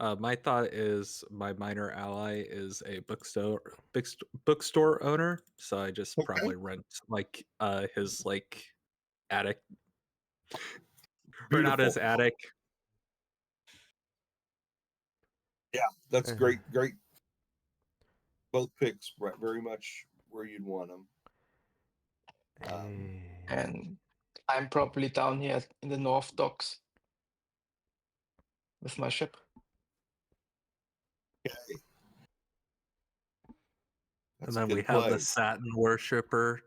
My thought is my minor ally is a bookstore owner, so I just Okay. probably rent like his like attic, rent out Beautiful. his attic. Yeah, that's great. Great. Both picks very much where you'd want them. And I'm probably down here in the North Docks with my ship. Okay. And then we have the Saturn worshipper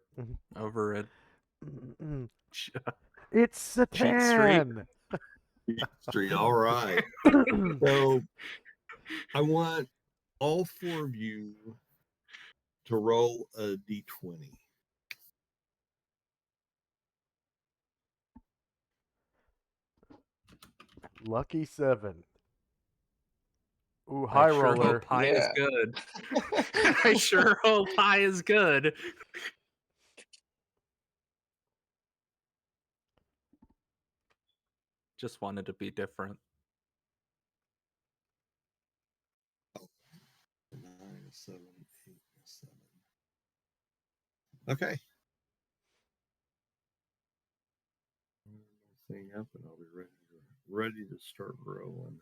over at It's Cheat Street. Satan. Street. All right. So I want all four of you to roll a d20. Lucky 7. Ooh, high I sure roller. hope high is good. I sure hope high is good. Just wanted to be different. 9, 7, 8, 7. Okay. Thing up, and I'll be ready to start rolling.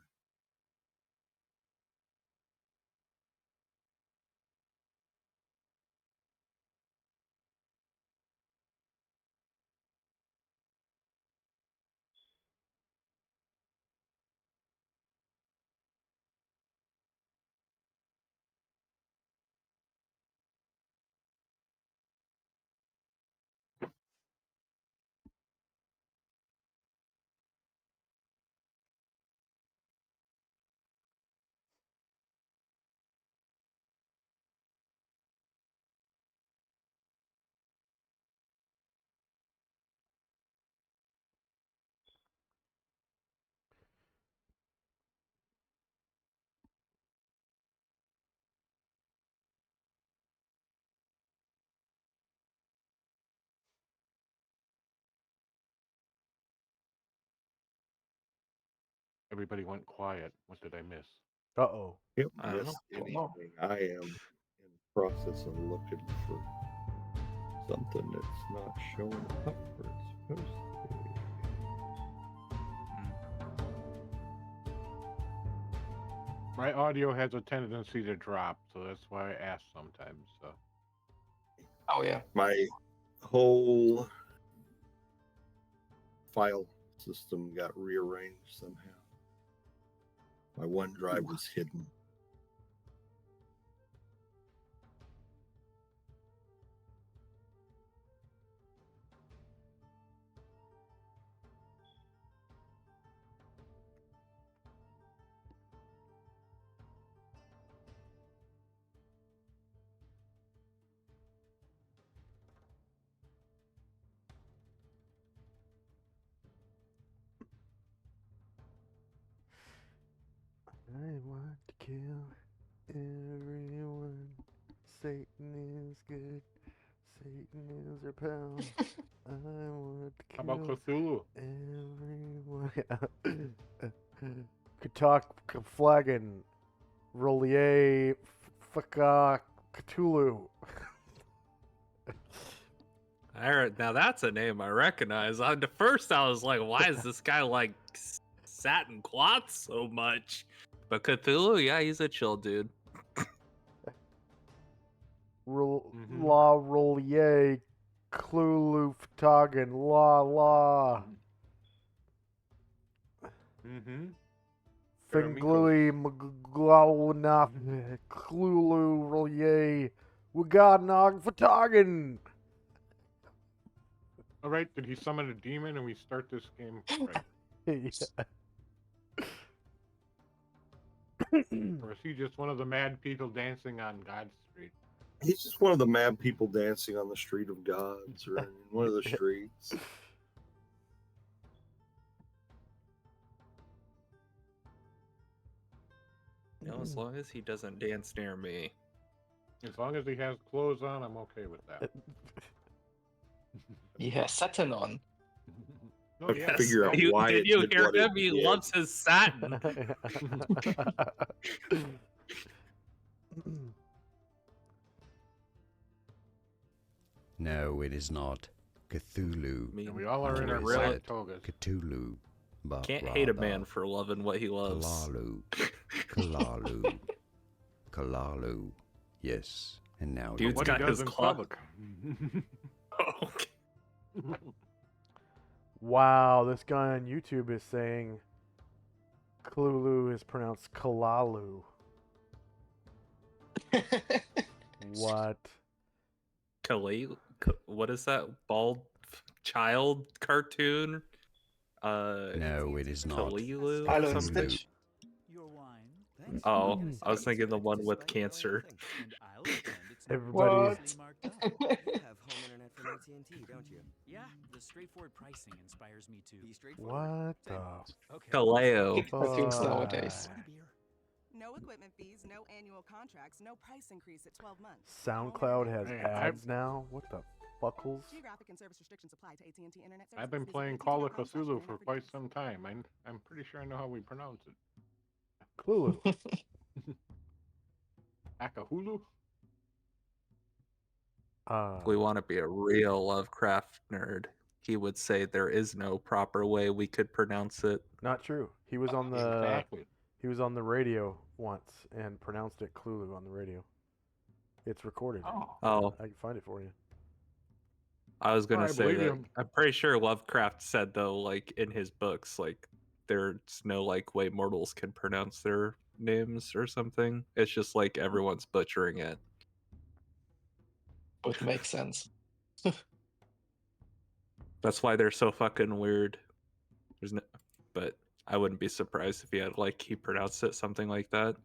Everybody went quiet. What did I miss? Uh-oh. Yep, I don't missed know. anything. I am in the process of looking for something that's not showing up where it's supposed to be. My audio has a tendency to drop, so that's why I ask sometimes. So. Oh yeah. My whole file system got rearranged somehow. My OneDrive was hidden. I want to kill everyone. Satan is good. Satan is our pal. I want to How kill about Cthulhu? everyone. Katak Flagon. Rollier Faka Cthulhu. Now that's a name I recognize. At first I was like, why is this guy like satin cloth so much? But Cthulhu, yeah, he's a chill dude. La Rollier Clulu Ftagan La La. Finglui Mglawna Clulu Rollier Wigadnog Ftagan. All right, did he summon a demon and we start this game right? Or is he just one of the mad people dancing on God's street? He's just one of the mad people dancing on the street of gods or in one of the streets. As long as he doesn't dance near me. As long as he has clothes on, I'm okay with that. He has Saturn on. Oh, Have yeah. to figure out why Did it you did hear what it him? He did. loves his satin. No, it is not. Cthulhu. I mean, And we all are in our always black said togas. Cthulhu. But can't hate a rather man for loving what he loves. Kalalu. Kalalu. Kalalu. Yes. And now Dude's What you he got does his in club. public. Okay. Wow, this guy on YouTube is saying Klulu is pronounced Kalalu. What? What is that bald child cartoon? No, it is not. Kalilu or Hello, something? Stitch. Oh, I was thinking the one with cancer. Everybody. What? You have home internet from AT&T, don't you? Yeah, the straightforward pricing inspires me to Be straightforward. What the? Okay. Kaleo. Cartoons fuck? nowadays. Want a beer? No equipment fees, no annual contracts, no price increase at 12 months. SoundCloud has Hey, ads now? What the fuckles? Geographic and service restrictions apply to AT&T Internet services. I've been Visit playing AT&T.com Call of /internet Cthulhu for free quite days. some time. I'm pretty sure I know how we pronounce it. Clue. Akahulu? If we want to be a real Lovecraft nerd, he would say there is no proper way we could pronounce it. Not true. He was on the Exactly. he was on the radio once and pronounced it Clulu on the radio. It's recorded. Oh, I can find it for you. I was gonna I say believe that. you. I'm pretty sure Lovecraft said though, like in his books, like there's no like way mortals can pronounce their names or something. It's just like everyone's butchering it. Would make sense. That's why they're so fucking weird. There's no, but I wouldn't be surprised if he pronounced it something like that.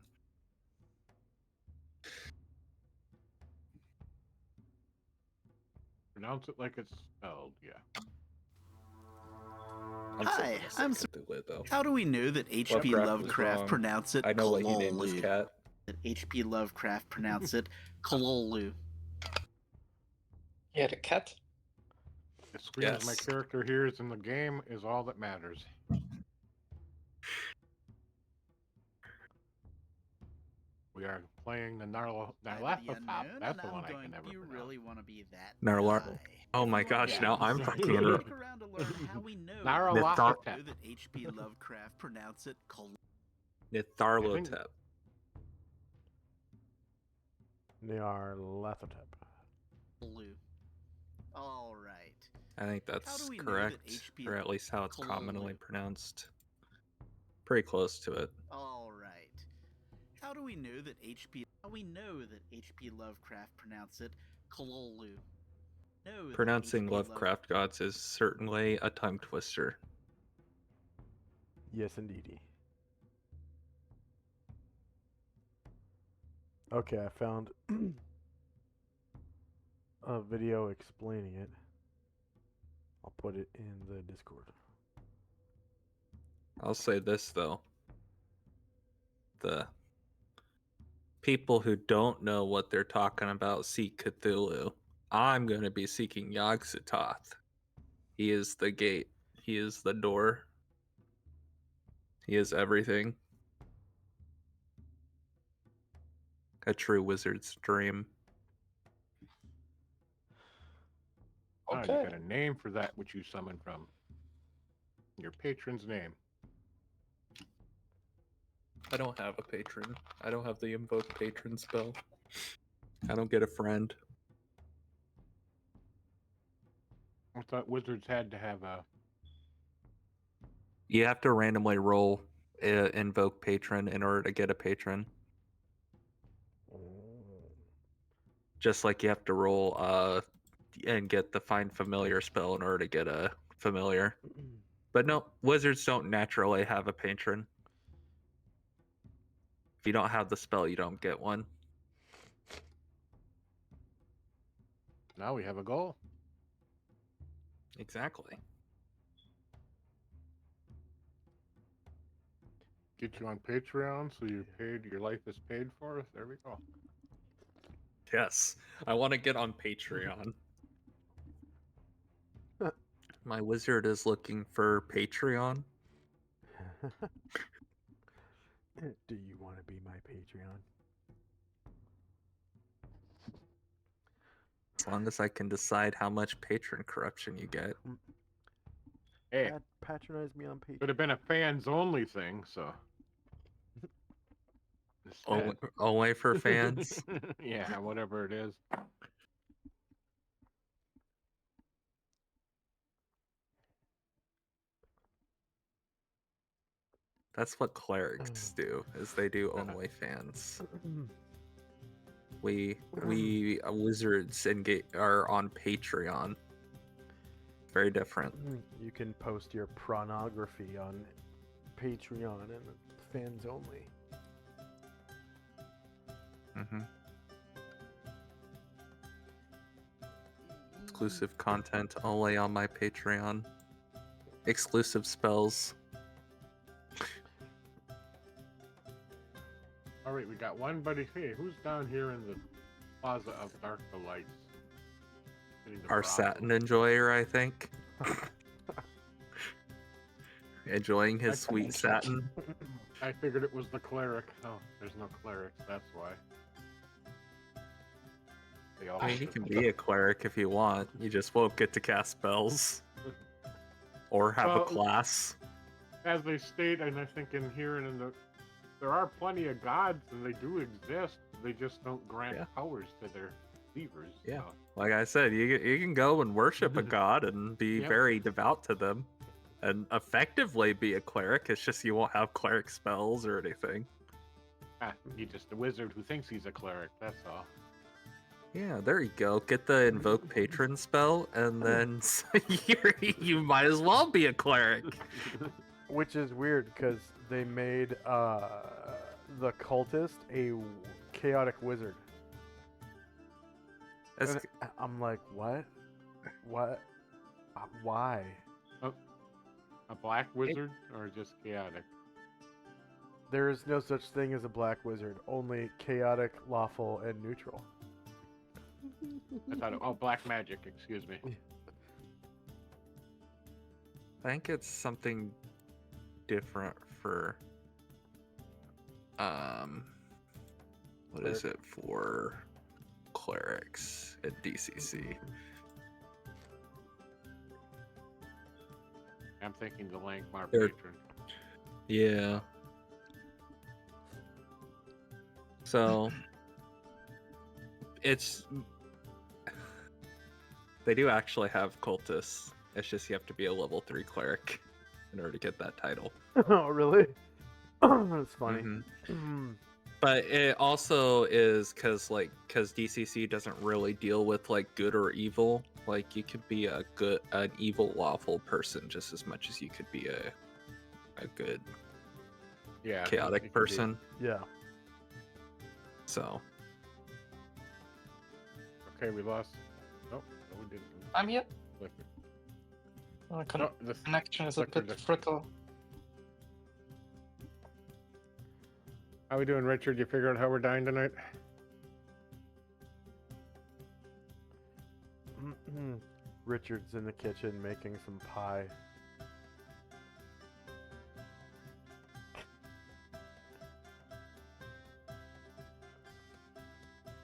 Pronounce it like it's spelled, yeah. Hi, I'm Cthulhu, though. How do we know that H.P. Lovecraft was Lovecraft wrong. pronounced it I know what he named his Kalolu? cat. That H.P. Lovecraft pronounced it Kalolu. He had a cat. As soon as my Yes. character here is in the game is all that matters. We are playing the Narlathotop. That's the one I can never Do you pronounce. really want to be that Narlar- guy? Oh my gosh, Yeah. now I'm Yeah. fucking Stick around to learn how we know Narlathotep. that H.P. Lovecraft pronounced it Kalolu. Nitharlotep. They are Lathotep. All right. I think How that's do we know correct, that HP or at least how it's commonly Kalolu? pronounced. Pretty close to it. All right. How do we know that H.P. Lovecraft pronounced it Kalolu? Know that Pronouncing H.P. Lovecraft gods is certainly a tongue twister. Yes, indeedy. Okay, I found a video explaining it. I'll put it in the Discord. I'll say this though. The people who don't know what they're talking about seek Cthulhu. I'm going to be seeking Yog-Sothoth. He is the gate. He is the door. He is everything. A true wizard's dream. Oh, you Okay. got a name for that which you summon from. Your patron's name. I don't have a patron. I don't have the invoke patron spell. I don't get a friend. I thought wizards had to have a. You have to randomly roll invoke patron in order to get a patron. Just like you have to roll and get the find familiar spell in order to get a familiar. But no, wizards don't naturally have a patron. If you don't have the spell, you don't get one. Now we have a goal. Exactly. Get you on Patreon so you paid your life is paid for. There we go. Yes. I want to get on Patreon. My wizard is looking for Patreon. Do you want to be my Patreon? As long as I can decide how much patron corruption you get. Hey, Patronize me on Patreon. could have been a fans only thing, so. Only for fans. Yeah, whatever it is. That's what clerics do, is they do only fans. We wizards are on Patreon. Very different. You can post your pornography on Patreon and fans only. Mm-hmm. Exclusive content only on my Patreon. Exclusive spells. All right, we got one buddy. Hey, who's down here in the Plaza of Dark Delights? Our satin enjoyer, I think. Enjoying his sweet satin. I figured it was the cleric. Oh, there's no clerics, that's why. I mean, you can be a cleric if you want. You just won't get to cast spells. Or have a class. As they state, and I think in here and in the... There are plenty of gods, and they do exist. They just don't grant powers to their beavers. Yeah. So. Like I said, you can go and worship a god and be very devout to them. And effectively be a cleric. It's just you won't have cleric spells or anything. You're just a wizard who thinks he's a cleric, that's all. Yeah, there you go. Get the invoke patron spell, and then you might as well be a cleric. Which is weird, because they made the cultist a chaotic wizard. And I'm like, what? What? Why? A black wizard, or just chaotic? There is no such thing as a black wizard, only chaotic, lawful, and neutral. I thought, black magic, excuse me. I think it's something different for what is it for clerics at DCC? I'm thinking the Lankhmar patron. Yeah. So it's they do actually have cultists. It's just you have to be a level 3 cleric in order to get that title. Oh, really? That's funny. Mm-hmm. But it also is because DCC doesn't really deal with like good or evil. Like you could be an evil lawful person just as much as you could be a good chaotic person. Yeah. So. Okay, we lost. Nope, no, we didn't. I'm here. The connection is a bit brittle. How we doing, Richard? You figure out how we're dying tonight? Richard's in the kitchen making some pie.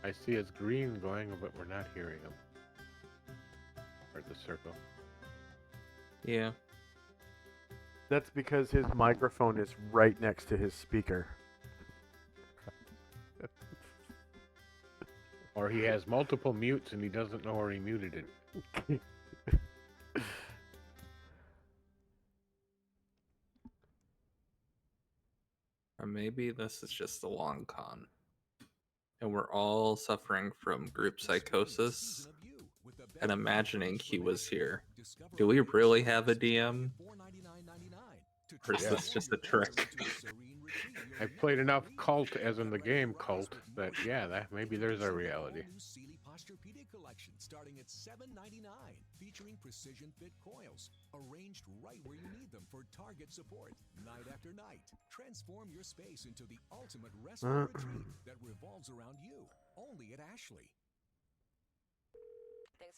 I see his green going, but we're not hearing him. Or the circle. Yeah. That's because his microphone is right next to his speaker. Or he has multiple mutes and he doesn't know where he muted it. Or maybe this is just the long con. And we're all suffering from group psychosis and imagining he was here. Do we really have a DM? Or is this just a trick? I've played enough Cult, as in the game Cult, that maybe there's our reality. Starting at $7.99, featuring precision fit coils, arranged right where you need them for target support. Night after night, transform your space into the ultimate restful retreat that revolves around you. Only at Ashley.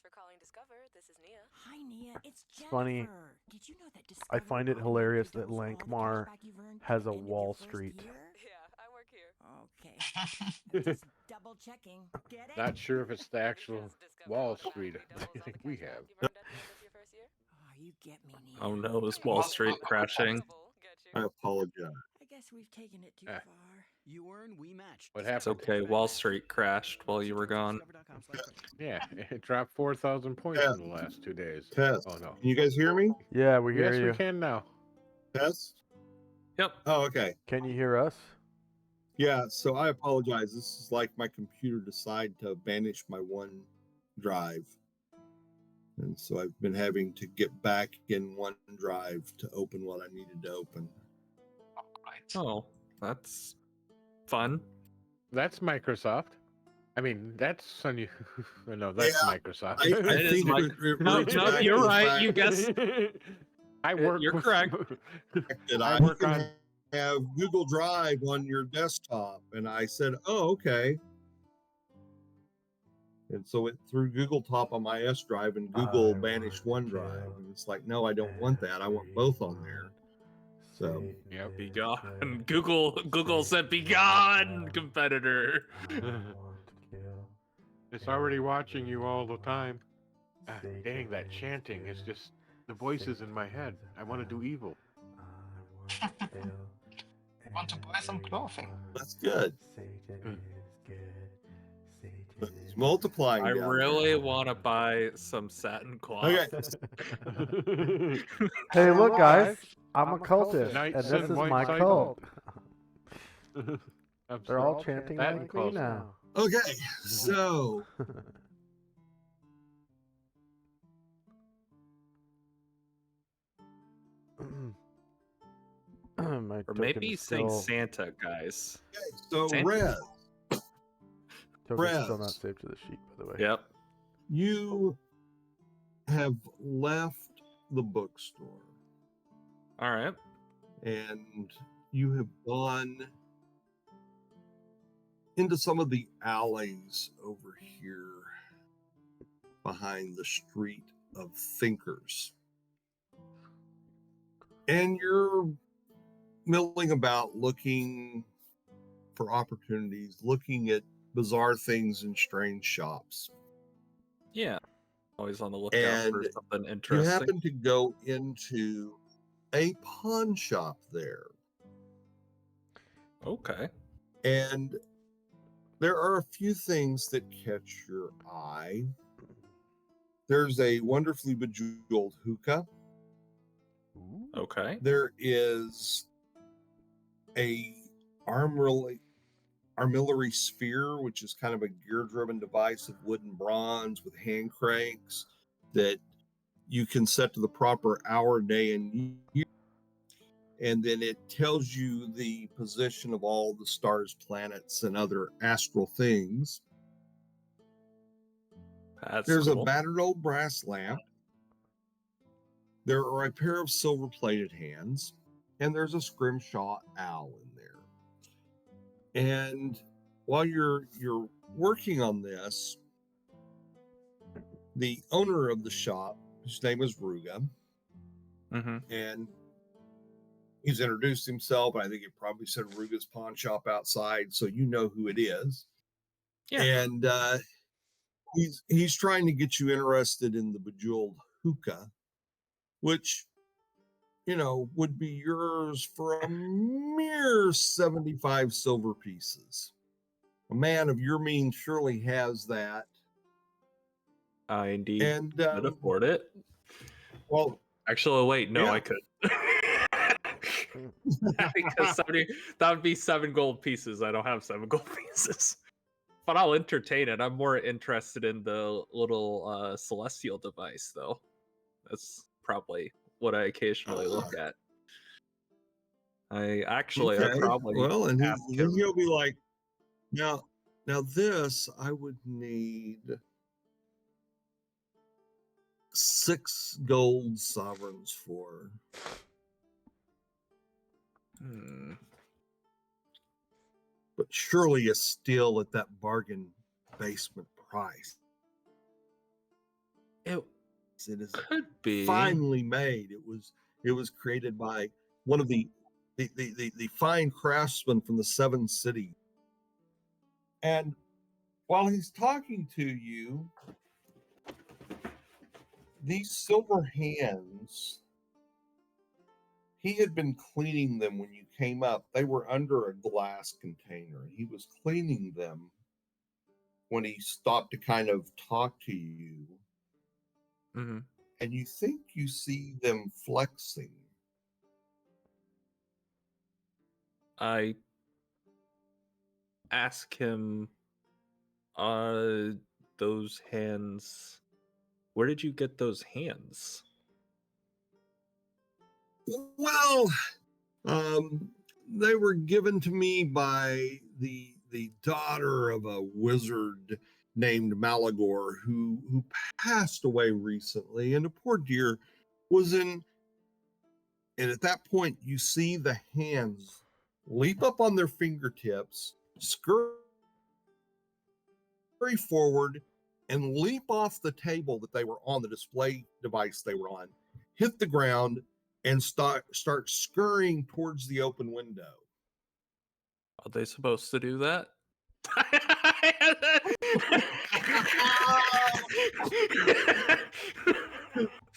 Thanks for calling Discover. This is Nia. Hi, Nia. It's Jennifer. Funny. Did you know that I Discover find it automatically hilarious that doubles all the Lankhmar cashback you've earned at has the a end of your Wall first Street. year? Yeah, I work here. Okay. Just double checking. Get it? Not sure if it's the actual Because Discover Wall Street automatically doubles I all think the we cashback have. you've earned at the end of your first year. Oh, you get me, Nia. Oh no, is Wall Street crashing? Get you. I apologize. I guess we've taken it too Ah. far. You earn, we match. What It's happened? okay. Wall Street crashed while you were gone. Yeah, it dropped 4,000 points Yeah. in the last 2 days. Test. Oh no. Can you guys hear me? Yeah, we hear Yes, you. we can now. Test. Yep. Oh, okay. Can you hear us? Yeah. So I apologize. This is like my computer decided to banish my OneDrive, and so I've been having to get back in OneDrive to open what I needed to open. Oh, that's fun. That's Microsoft. I mean, that's Sony. No, that's Yeah, Microsoft. I It is think my- it No, roots no, back you're to the right. fact You guessed. I work. You're with- correct. that I I work can on. have Google Drive on your desktop, and I said, "Oh, okay." And so it threw Google Top on my S drive, and Google banished OneDrive. And it's like, no, I don't want that. I want both on there. So Yep. Be gone. Google said, "Be gone, competitor." It's already watching you all the time. Ah, dang, that chanting is just the voices in my head. I want to do evil. Want to buy some clothing? that's good. Hmm. But it's multiplying. I down really want to buy some satin cloth. Okay. Hey, look, guys. I'm a cultist, Knights and this in is white my cycle. cult. I'm They're all chanting satin like me cloth. now. Okay. So My Or token maybe is saying still, Santa, guys. so Santa. Red, token's still not Rez. saved to the sheet, by the way. Yep. you have left the bookstore All right. and you have gone into some of the alleys over here behind the street of thinkers. And you're milling about looking for opportunities, looking at bizarre things in strange shops. Yeah. Always on the lookout for And something you interesting. happen to go into a pawn shop there. Okay. And there are a few things that catch your eye. There's a wonderfully bejeweled hookah. Okay. There is a armillary sphere, which is kind of a gear-driven device of wood and bronze with hand cranks that you can set to the proper hour, day, and year. And then it tells you the position of all the stars, planets, and other astral things. That's There's cool. a battered old brass lamp. There are a pair of silver-plated hands, and there's a scrimshaw owl in there. And while you're working on this, the owner of the shop, his name is Ruga, Mm-hmm. and he's introduced himself. I think he probably said Ruga's Pawn Shop outside, so you know who it is. Yeah. And he's trying to get you interested in the bejeweled hookah, which, you know, would be yours for a mere 75 silver pieces. A man of your means surely has that. I indeed And could afford it. well, Actually, wait, no, yeah. I could. Because that would be 7 gold pieces. I don't have 7 gold pieces. But I'll entertain it. I'm more interested in the little celestial device, though. That's probably what I occasionally look at. I Okay. probably Well, and ask then him. he'll be like, now this I would need 6 gold sovereigns for. But surely it's still at that bargain basement price. It It is could be. finely made. It was created by one of the fine craftsmen from the Seven Cities. And while he's talking to you, these silver hands, he had been cleaning them when you came up. They were under a glass container. He was cleaning them when he stopped to kind of talk to you. Mm-hmm. And you think you see them flexing. I ask him, those hands, where did you get those hands? Well, they were given to me by the daughter of a wizard named Malagor who passed away recently, and the poor dear was in. And at that point, you see the hands leap up on their fingertips, scurry forward, and leap off the table that they were on, the display device they were on, hit the ground, and start scurrying towards the open window. Are they supposed to do that?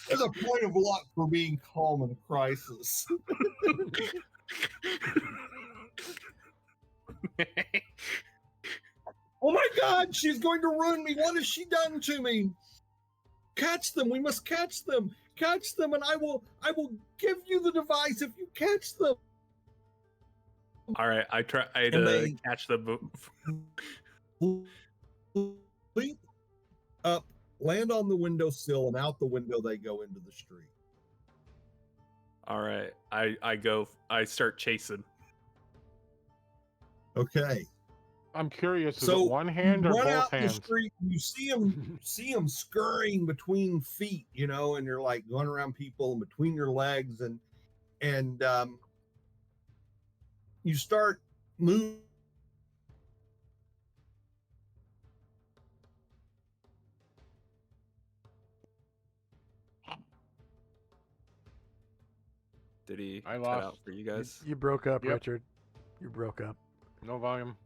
There's a point of luck for being calm in a crisis. Oh my God, she's going to ruin me. What has she done to me? Catch them. We must catch them. Catch them, and I will give you the device if you catch them. All right, I try to catch them. Leap up, land on the windowsill, and out the window they go into the street. All right, I start chasing. Okay. I'm curious, is So it one hand or run both out in hands? the street, you see them scurrying between feet, and you're like going around people and between your legs, and you start moving. Did he I cut lost. out for you guys? You broke up, Yep. Richard. You broke up. No volume.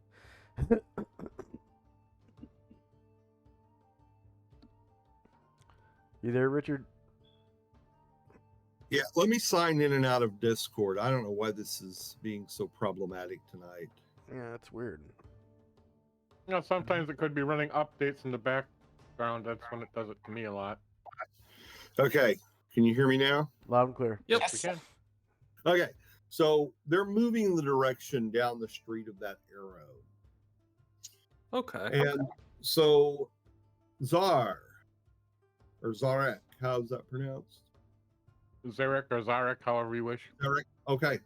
You there, Richard? Yeah, let me sign in and out of Discord. I don't know why this is being so problematic tonight. Yeah, that's weird. Sometimes it could be running updates in the background. That's when it does it to me a lot. Okay, can you hear me now? Loud and clear. Yep. Yes, we can. Okay, so they're moving in the direction down the street of that arrow. Okay. And so Zar, or Zarek, how's that pronounced? Zarek or Zarek, however you wish. Zarek, okay.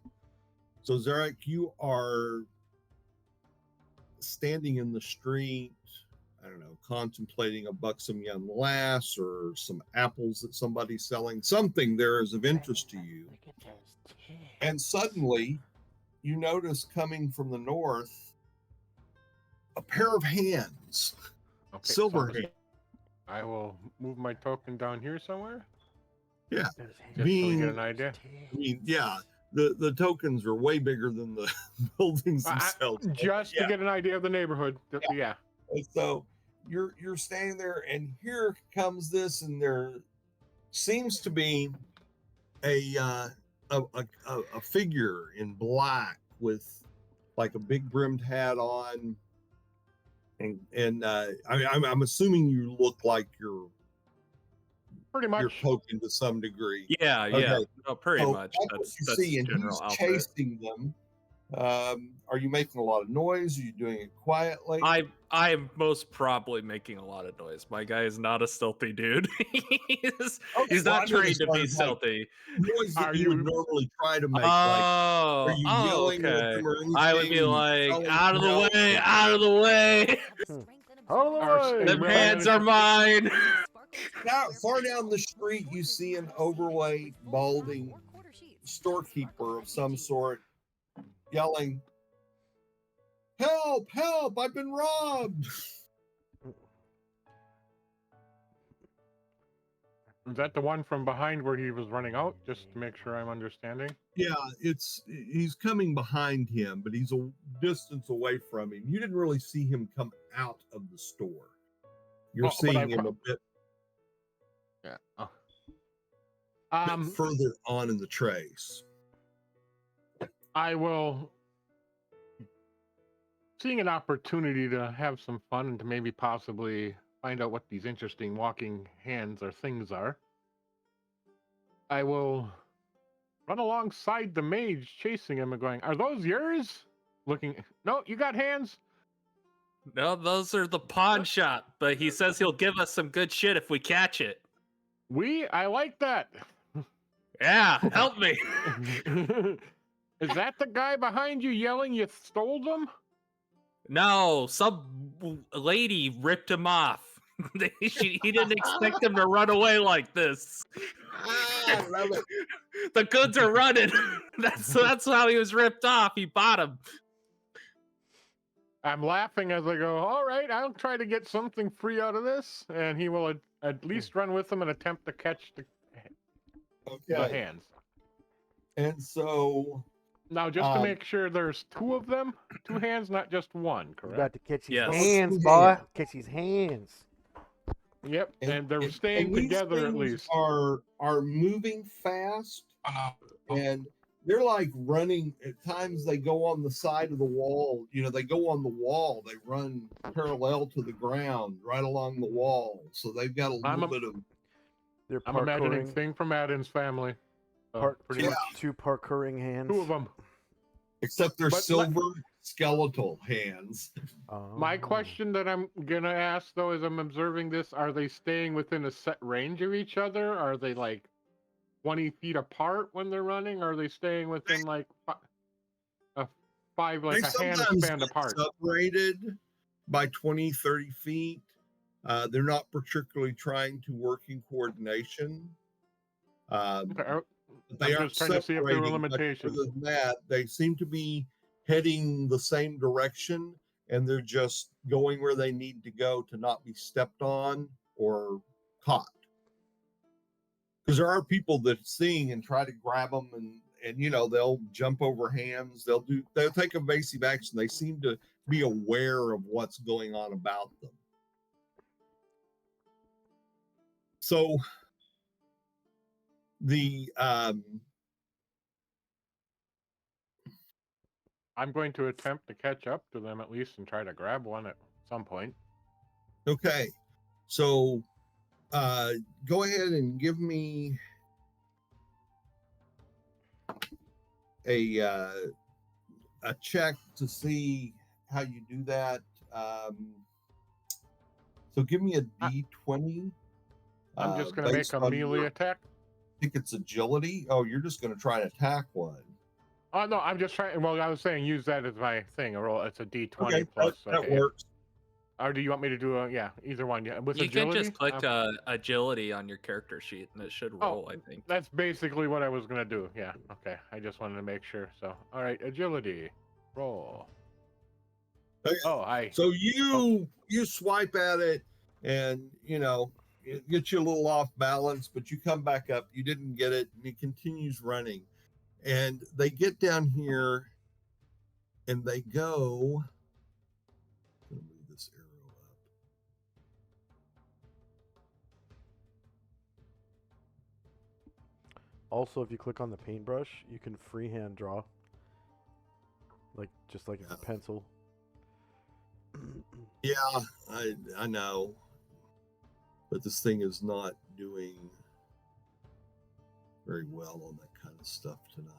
So Zarek, you are standing in the street, I don't know, contemplating a buxom young lass or some apples that somebody's selling. Something there is of interest to you. And suddenly you notice coming from the north a pair of hands, Okay, silver so hands. I will move my token down here somewhere. Yeah. Just so we get an idea. I mean, yeah, the tokens are way bigger than the buildings themselves. Just to get an idea of the neighborhood. Yeah. And so you're standing there, and here comes this, and there seems to be a figure in black with like a big brimmed hat on, and I'm assuming you look like you're pretty much your token to some degree. Yeah, Okay. no, pretty So much. that's what you see, and general he's outfit. chasing them. Are you making a lot of noise? Are you doing it quietly? I am most probably making a lot of noise. My guy is not a stealthy dude. he's not trained to be stealthy. Noise that you would normally try to make. Oh, like, are you yelling at okay. them or anything? I would be like, Yelling out of the yelling? way, out of the way. Out of the way! Them hands are mine. Now, far down the street, you see an overweight, balding storekeeper of some sort yelling, "Help! Help! I've been robbed!" Is that the one from behind where he was running out? Just to make sure I'm understanding. Yeah, he's coming behind him, but he's a distance away from him. You didn't really see him come out of the store. You're Oh, but seeing him a bit Yeah. Oh. further on in the trace. I will, seeing an opportunity to have some fun and to maybe possibly find out what these interesting walking hands or things are, I will run alongside the mage chasing him and going, "Are those yours?" Looking, no, you got hands? No, those are the pawn shop, but he says he'll give us some good shit if we catch it. I like that. Yeah, help me. Is that the guy behind you yelling you stole them? No, some lady ripped him off. He didn't expect him to run away like this. I love it. The goods are running. That's how he was ripped off. He bought him. I'm laughing as I go, all right, I'll try to get something free out of this. And he will at least run with them and attempt to catch the hands. And so now, just to make sure, there's two of them, two hands, not just one, correct? You got to catch his Yes. hands, boy. Catch his hands. Yep, and they're staying and these together at things least. are moving fast, and they're like running. At times, they go on the side of the wall. You know, they go on the wall. They run parallel to the ground, right along the wall. So they've got a little bit of. They're I'm imagining parkouring. thing from Addams Family. Two parkouring hands. Two of them. Except they're silver skeletal hands. My question that I'm gonna ask though, as I'm observing this, are they staying within a set range of each other? Are they like 20 feet apart when they're running? Or are they staying within like a hand span apart? Separated by 20, 30 feet. They're not particularly trying to work in coordination. They I'm aren't just trying to see if there were separating, but limitations. other than that, they seem to be heading the same direction, and they're just going where they need to go to not be stepped on or caught. Because there are people that seeing and try to grab them, and you know, they'll jump over hands. They'll take evasive action. They seem to be aware of what's going on about them. So the I'm going to attempt to catch up to them at least and try to grab one at some point. Okay, so go ahead and give me a check to see how you do that. So give me a D20. I'm just going to make a melee attack. I think it's agility. Oh, you're just going to try and attack one. Oh no, I'm just trying. Well, I was saying use that as my thing. A roll. It's a D20 Okay, plus. that works. Or do you want me to do either one? Yeah, with you agility. You can just click agility on your character sheet and it should roll. I think that's basically what I was gonna do. Yeah. Okay. I just wanted to make sure. So, all right, agility, roll. Okay. Oh, So you swipe at it, and you know it gets you a little off balance, but you come back up. You didn't get it, and it continues running. And they get down here, and they go. I'm gonna move this arrow up. Also, if you click on the paintbrush, you can freehand draw, just like it's a pencil. Yeah, I know, but this thing is not doing very well on that kind of stuff tonight.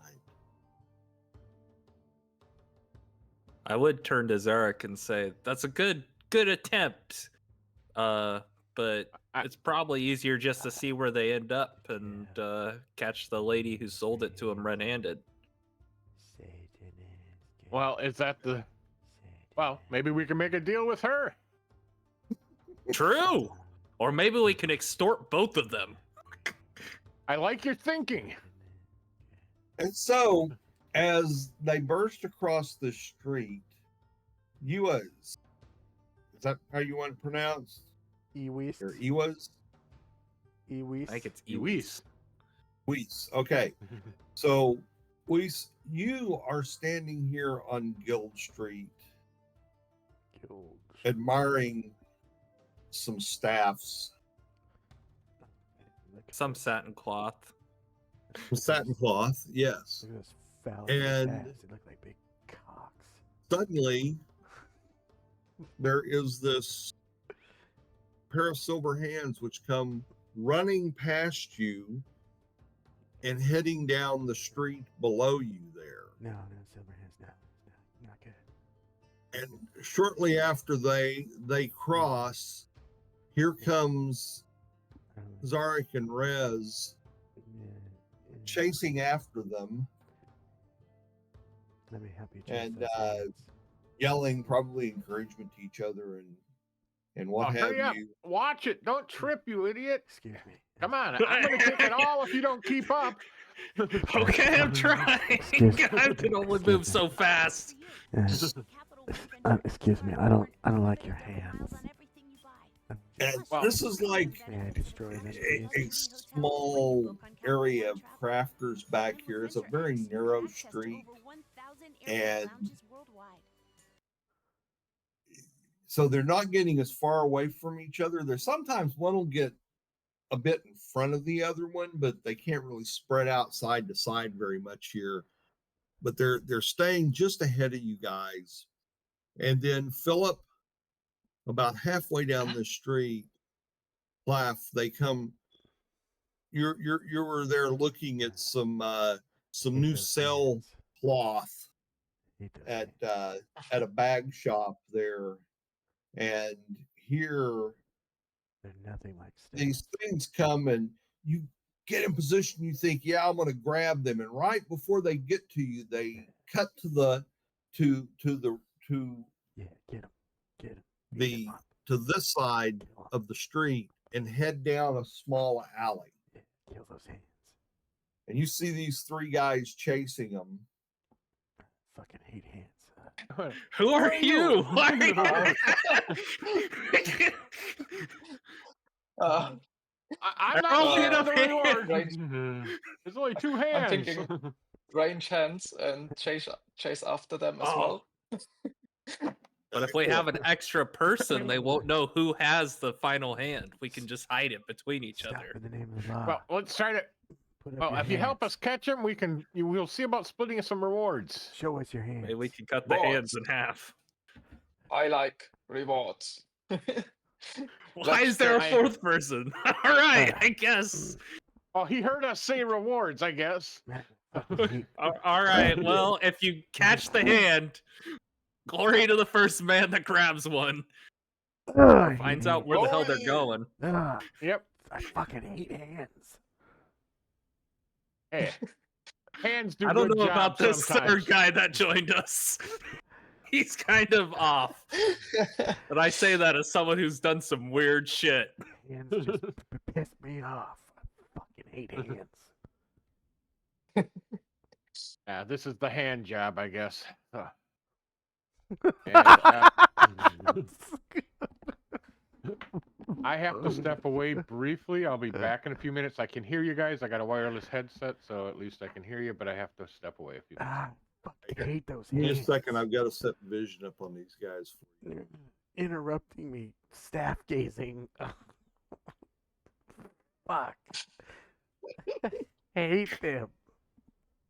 I would turn to Zarek and say, "That's a good attempt, but it's probably easier just to see where they end up and catch the lady who sold it to him red-handed." Well, is that the? Well, maybe we can make a deal with her. True, or maybe we can extort both of them. I like your thinking. And so, as they burst across the street, Ewas, is that how you want to pronounce? Ewist. Or Ewas? Iwis. I think it's Iwis. Weiss. Okay. So, Weiss, you are standing here on Guild Street admiring some staffs. Some satin cloth. Satin cloth, yes. Look at those phallic And ass. They look like big cocks. suddenly, there is this pair of silver hands which come running past you and heading down the street below you there. No, silver hands. No, not good. And shortly after they cross, here comes Zarek and Rez chasing after them Let me help you chase and those hands. yelling probably encouragement to each other and what have Hurry up! you. Watch it! Don't trip, you idiot! Excuse me. Come on, I'm gonna take it all if you don't keep up. Okay, I'm trying. I can only move so fast. Excuse me. I don't like your hands. And this is like May I destroy them, a please? small area of crafters back here. It's a very narrow street. And so they're not getting as far away from each other. There's sometimes one will get a bit in front of the other one, but they can't really spread out side to side very much here. But they're staying just ahead of you guys. And then Philip, about halfway down the street, they come. You were there looking at some new sail cloth at a bag shop there, and here They're nothing like these things come and you get in position. You think, yeah, I'm going to grab them, and right before they get to you, they cut to the yeah, get him. to this side of the street and head down a small alley. Yeah, kill those hands. And you see these three guys chasing them. Fucking hate hands. Who are you? Why are you? I'm They're all not made seeing of the reward. hands. There's only two I'm hands. thinking range hands and chase after them as well. But if we have an extra person, they won't know who has the final hand. We can just hide it between each Stop other. in the name of the law. Well, let's try to. Put up Well, your if you help hands. us catch him, we'll see about splitting some rewards. Show us your hands. Maybe we can cut the hands in half. I like rewards. Why is there a fourth person? All right, I guess. Oh, he heard us say rewards, I guess. All right, well, if you catch the hand, glory to the first man that grabs one. Finds out where the hell they're going. Yep. I fucking hate hands. Hey, hands do I don't good know about jobs this sometimes. third guy that joined us. He's kind of off. But I say that as someone who's done some weird shit. Hands just piss me off. I fucking hate hands. Yeah, this is the hand job, I guess. And, I have to step away briefly. I'll be back in a few minutes. I can hear you guys. I got a wireless headset, so at least I can hear you, but I have to step away a few minutes. Fucking hate those Give me a hands. second. I've got to set vision up on these guys. Interrupting me. Staff gazing. Fuck. Hate them.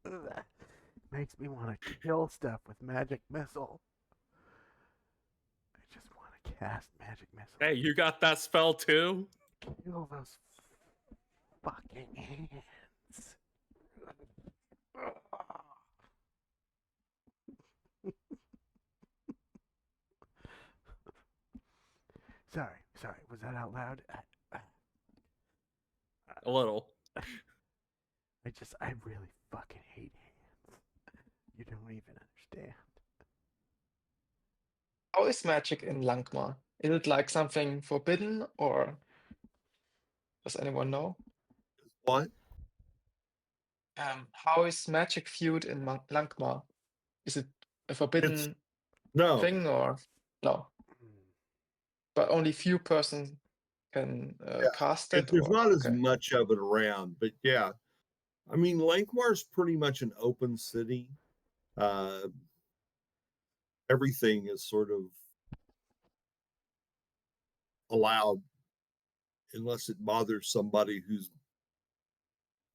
Ugh. Makes me want to kill stuff with magic missile. I just want to cast magic missile. Hey, you got that spell too? Kill those fucking hands. Sorry. Was that out loud? A little. I really fucking hate hands. You don't even understand. How is magic in Lankhmar? Is it like something forbidden, or does anyone know? What? How is magic viewed in Lankhmar? Is it a forbidden No. thing, or no? But only few persons can Yeah, cast it? there's Or not as okay. much of it around, but yeah, I mean, Lankhmar's pretty much an open city. Everything is sort of allowed unless it bothers somebody who's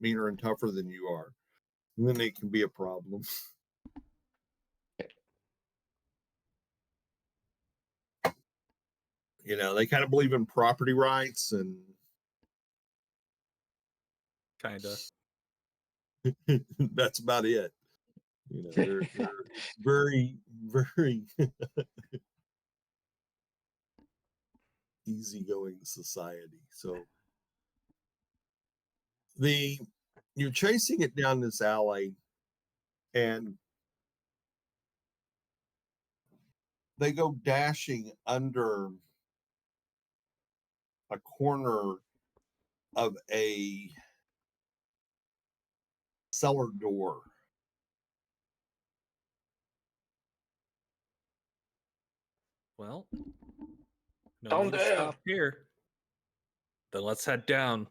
meaner and tougher than you are. And then it can be a problem. You know, they kind of believe in property rights and Kinda. that's about it. You know, they're very, very easygoing society. So you're chasing it down this alley and they go dashing under a corner of a cellar door. Well, no Down need to there. stop here. Then let's head down.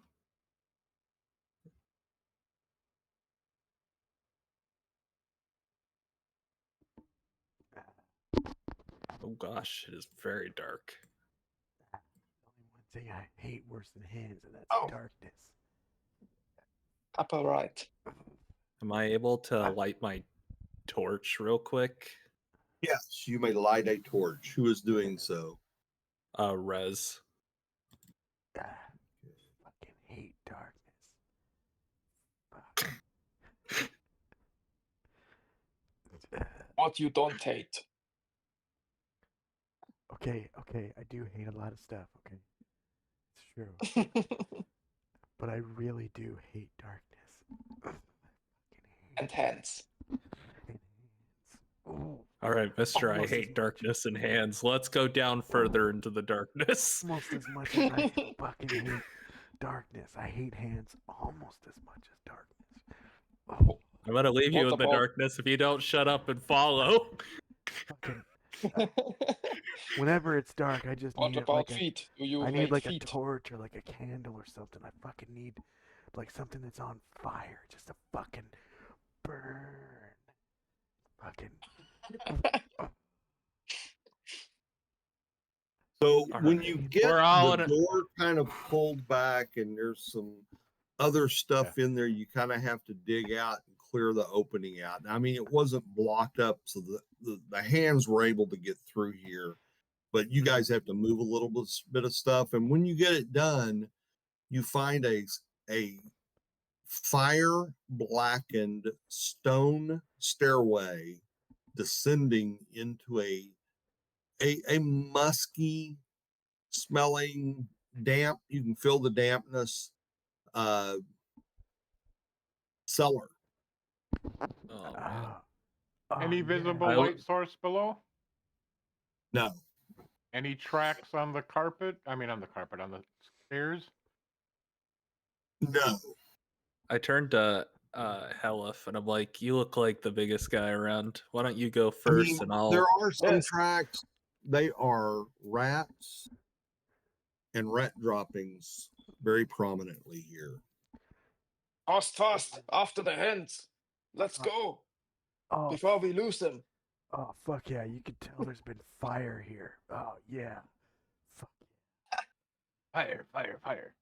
Oh gosh, it is very dark. Only one thing I hate worse than hands, and that's Oh. darkness. Upper right. Am I able to light my torch real quick? Yes, you may light a torch. Who is doing so? Rez. Fucking hate darkness. What you don't hate. Okay, I do hate a lot of stuff, okay? It's true. But I really do hate darkness. And hands. Ooh, All right, Mr. I almost as hate much. darkness and hands. Let's go down further into the darkness. Almost as much as I fucking hate darkness. I hate hands almost as much as darkness. Oh, I'm gonna leave you What in the about- darkness if you don't shut up and follow. fucking. Whenever it's dark, I just What need about like a. feet? Do you I need make like feet? a torch or like a candle or something. I fucking need like something that's on fire, just to fucking burn. Fucking. So All when right. you get We're all the in door kind of pulled back and there's some other stuff in there, you kind of have to dig out and clear the opening out. I mean, it wasn't blocked up, so the hands were able to get through here, but you guys have to move a little bit of stuff. And when you get it done, you find a fire blackened stone stairway descending into a musky smelling damp, you can feel the dampness, cellar. Oh man. Any visible I- light source below? No. Any tracks on the carpet? I mean, on the carpet, on the stairs? No. I turned to Helif and I'm like, you look like the biggest guy around. Why don't you go I first mean, and I'll there are some Yes. tracks, they are rats and rat droppings very prominently here. Fast, after the hands. Let's go Oh, before we lose them. oh fuck yeah! You can tell there's been fire here. Oh yeah. Fuck. Fire, fire, fire.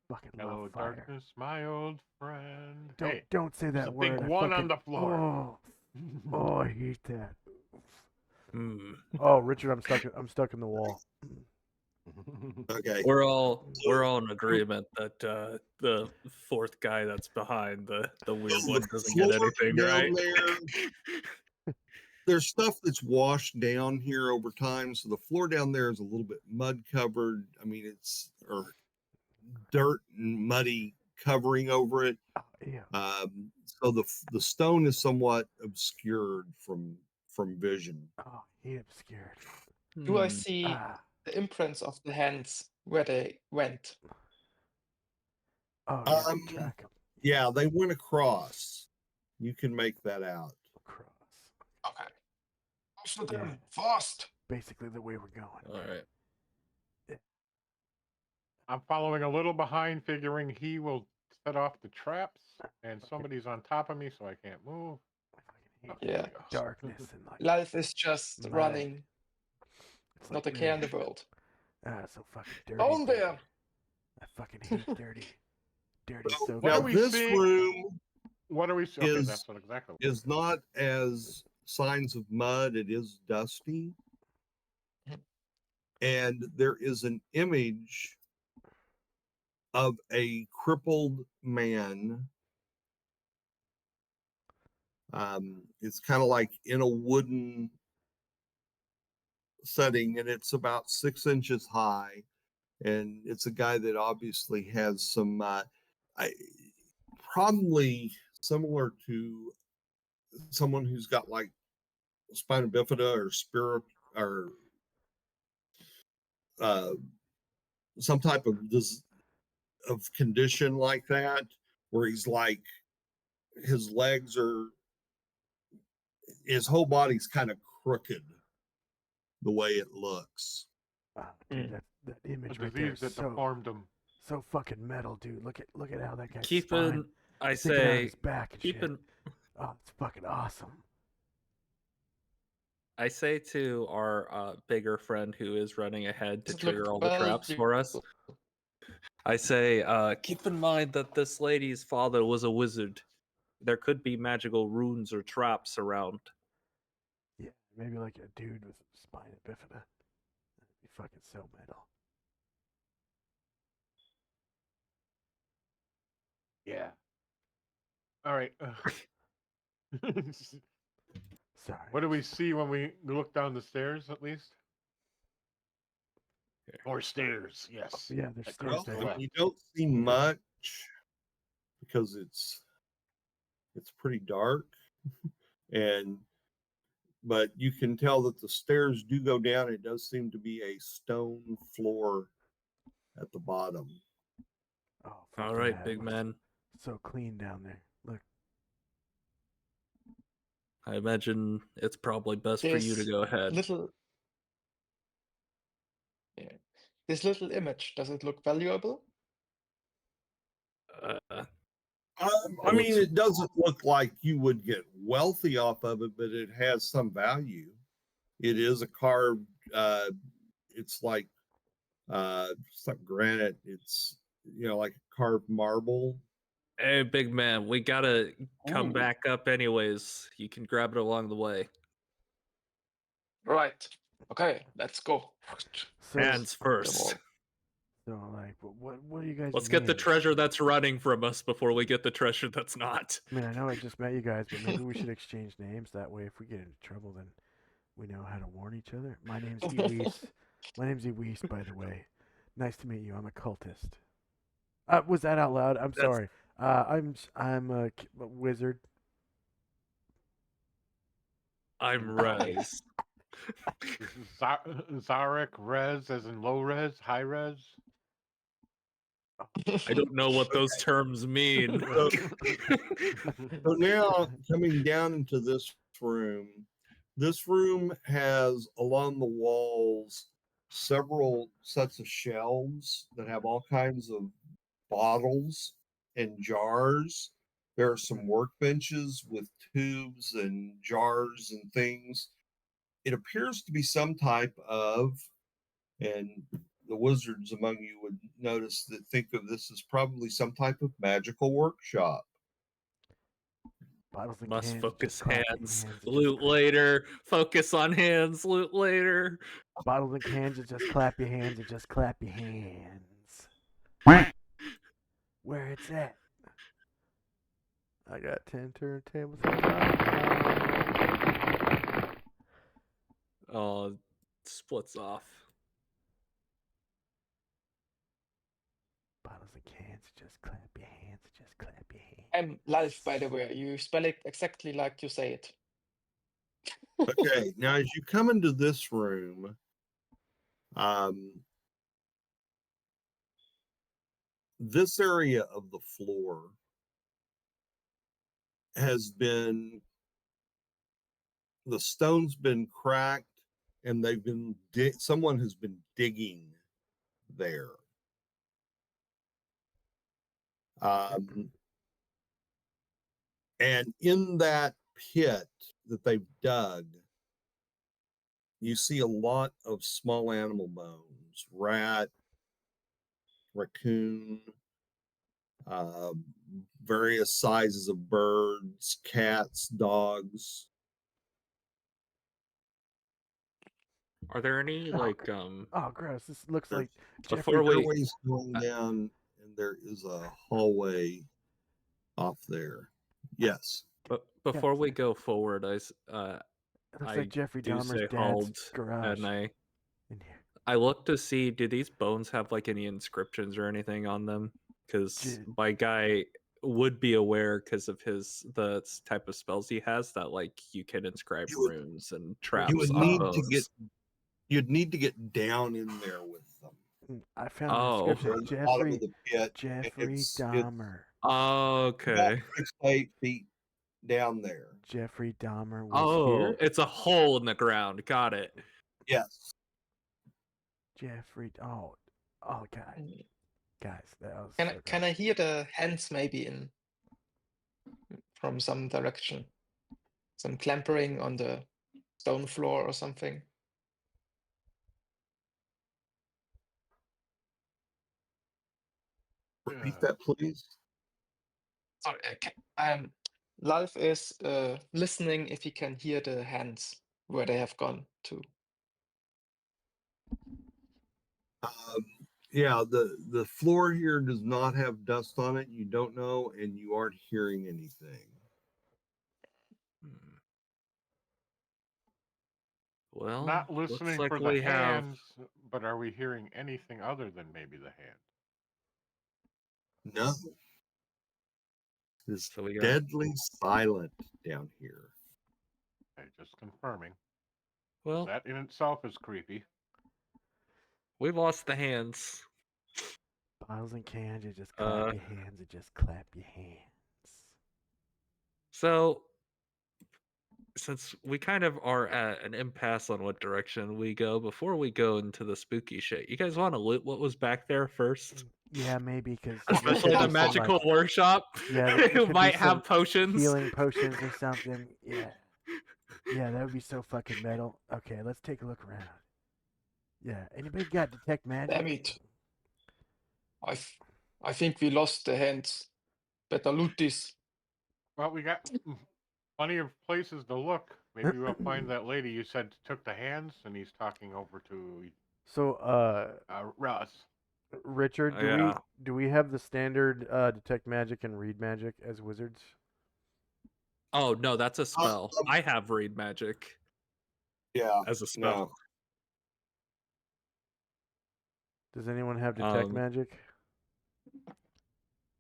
Fucking Hello, love fire. darkness, my old friend. Don't Hey, don't say there's that a word. big I one fucking, on the floor. Oh, I hate that. Hmm. Oh, Richard, I'm stuck in the wall. Okay. We're all in agreement that the fourth guy that's behind the weird So one the doesn't get floor anything down right. there, there's stuff that's washed down here over time. So the floor down there is a little bit mud covered. I mean, it's or dirt and muddy covering over it. Oh, yeah. So the stone is somewhat obscured from vision. Oh, he obscured. Do I Hmm. see Ah. the imprints of the hands where they went? Oh yeah, we track him. Yeah, they went across. You can make that out. Cross. Okay. After Yeah. them, fast. Basically the way we're going. All right. I'm following a little behind, figuring he will set off the traps, and somebody's on top of me, so I can't move. I Okay, hate Yeah. there we go. darkness and like Life is just mud. running, It's not like, a care in man, the world. it's so fucking dirty. Down dude. there! I fucking hate dirty. Dirty's so What Now are good. we this seeing? room What are we seeing? Okay, is that's what exactly. is not as signs of mud. It is dusty, and there is an image of a crippled man. It's kind of like in a wooden setting, and it's about 6 inches high. And it's a guy that obviously has some, probably similar to someone who's got like spina bifida or spirit or uh, some type of condition like that, where he's like his legs are, his whole body's kind of crooked the way it looks. Dude, that A image right there disease is that so deformed him. so fucking metal, dude. Look at how that guy's Keeping, spine I sticking out of say, his back and shit. keeping, Oh, it's fucking awesome. I say to our bigger friend who is running ahead to Does it look trigger all the traps for us, I say, keep in mind that this lady's father was a wizard. There could be magical runes or traps around. Yeah, maybe like a dude with spina bifida. That'd be fucking so metal. Yeah. All right. Sorry. What do we see when we look down the stairs, at least? Or stairs, yes. Yeah, there's That stairs curves to the there. left. You don't see much because it's pretty dark, and but you can tell that the stairs do go down. It does seem to be a stone floor at the bottom. Oh, fuck All yeah, right, it big looks man. so clean down there. Look, I imagine it's probably best for you to this go ahead. little, yeah, this little image, does it look valuable? I mean, it doesn't look like you would get wealthy off of it, but it has some value. It is a carved. It's like granite. It's like carved marble. Hey, big man, we gotta come Ooh. back up anyways. You can grab it along the way. Right. Okay, let's go. so Hands The first. wall. so like, what are you guys? Let's get the names? treasure that's running from us before we get the treasure that's not. I mean, I know I just met you guys, but maybe we should exchange names. That way, if we get into trouble, then we know how to warn each other. My name's Iwis. My name's Iwis, by the way. Nice to meet you. I'm a cultist. Was that out loud? I'm That's- sorry. I'm a wizard. I'm Rez. Zarek res, as in low res, high res. I don't know what those terms mean. So now coming down into this room has along the walls several sets of shelves that have all kinds of bottles and jars. There are some workbenches with tubes and jars and things. It appears to be some type of, and the wizards among you would notice that think of this as probably some type of magical workshop. Bottles and Must cans. focus just clap your hands. hands and Loot later. Focus on hands. Loot later. bottles and cans. Just clap your hands and just clap your hands. Where it's at. I got 10 turntables. Oh, splits off. Bottles and cans. Just clap your hands. Just clap your hands. I'm live, by the way. You spell it exactly like you say it. Okay, now as you come into this room, this area of the floor has been, the stone's been cracked, and they've been someone has been digging there. Um, and in that pit that they've dug, you see a lot of small animal bones, rat, raccoon, uh, various sizes of birds, cats, dogs. Are there any Oh, like oh, gross! This looks There, like before we stairways going down, and there is a hallway off there. Yes. but yeah, before we go forward, it looks like I Jeffrey do Dahmer's say dad's hold, garage and in here. I look to see, do these bones have like any inscriptions or anything on them? Because J- my guy would be aware because of the type of spells he has that like you can inscribe You would, runes and you traps would on need to bones. you'd need to get down in there with them. I found an Oh, inscription. They're in the bottom of the pit. Jeffrey It's Dahmer. about okay. 6 to 8 feet down there. Jeffrey Dahmer was Oh, here. it's a hole in the ground. Got it. Yes. Jeffrey. Oh, God, Mm. guys, that was Can so I can gross. I hear the hands maybe in from some direction? Some clampering on the stone floor or something. Repeat Yeah. that, please. Sorry, Lalf is listening if he can hear the hands where they have gone to. Um, yeah, the floor here does not have dust on it. You don't know, and you aren't hearing anything. Hmm. Well, Not looks listening like for the we have. hands, but are we hearing anything other than maybe the hand? No, it's So we got. deadly silent down here. Okay, just confirming. Well, That in itself is creepy. we've lost the hands. Bottles and cans, you just clap your hands, you just clap your hands. So since we kind of are at an impasse on what direction we go, before we go into the spooky shit, you guys want to loot what was back there first? Yeah, maybe because Especially the magical workshop. Yeah, there who could might be have some potions. healing potions or something. Yeah, yeah, that would be so fucking metal. Okay, let's take a look around. Yeah, anybody got detect magic? Damn it. I think we lost the hands. Better loot this. Well, we got plenty of places to look. Maybe we'll find that lady you said took the hands, and he's talking over to So, Russ. Richard, Yeah. do we have the standard detect magic and read magic as wizards? Oh no, that's a spell. I have read magic. Yeah, as a spell. no. Does anyone have detect magic?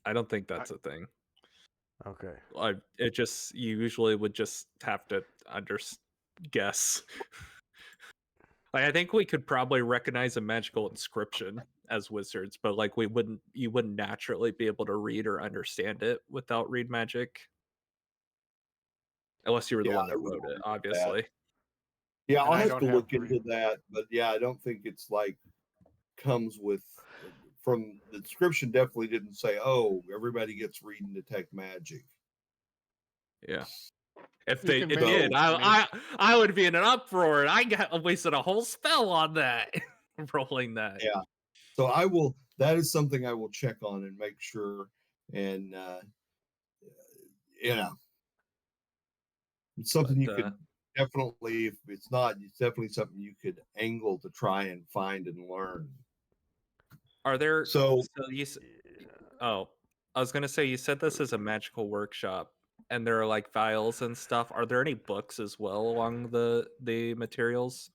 I don't think that's a thing. Okay. It just you usually would just have to guess. Like I think we could probably recognize a magical inscription as wizards, but like you wouldn't naturally be able to read or understand it without read magic. Unless you were the one that wrote it, obviously. Yeah, And I'll I have don't to have look into that, but yeah, I don't think it's like comes with from the description definitely didn't say, oh, everybody gets read and detect magic. Yeah. If You they can it maybe did, I would be in an uproar. And wasted a whole spell on that. Rolling that. Yeah. So I will. That is something I will check on and make sure. And you know, it's something you could definitely. If it's not, it's definitely something you could angle to try and find and learn. Are there so you oh, I was gonna say you said this is a magical workshop and there are like vials and stuff. Are there any books as well along the materials?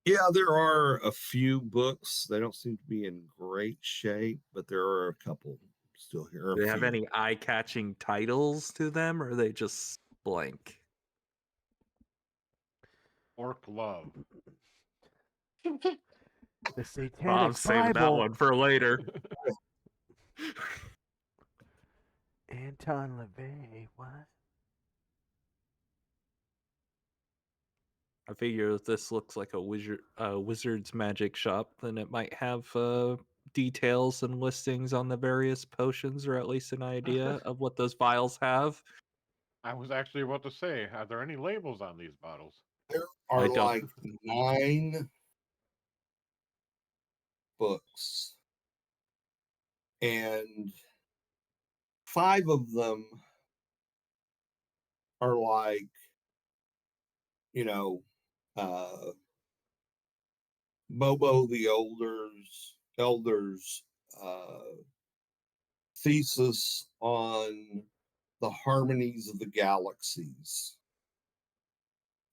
Yeah, there are a few books. They don't seem to be in great shape, but there are a couple still here. Do they have any eye-catching titles to them, or are they just blank? Orc love. The Satanic I'm saving that Bible. one for later. Anton LaVey, what? I figure if this looks like a wizard's magic shop, then it might have details and listings on the various potions, or at least an idea of what those vials have? I was actually about to say, are there any labels on these bottles? There I are don't. like 9 books, and 5 of them are like, you know, uh, Bobo the Elder's thesis on the harmonies of the galaxies,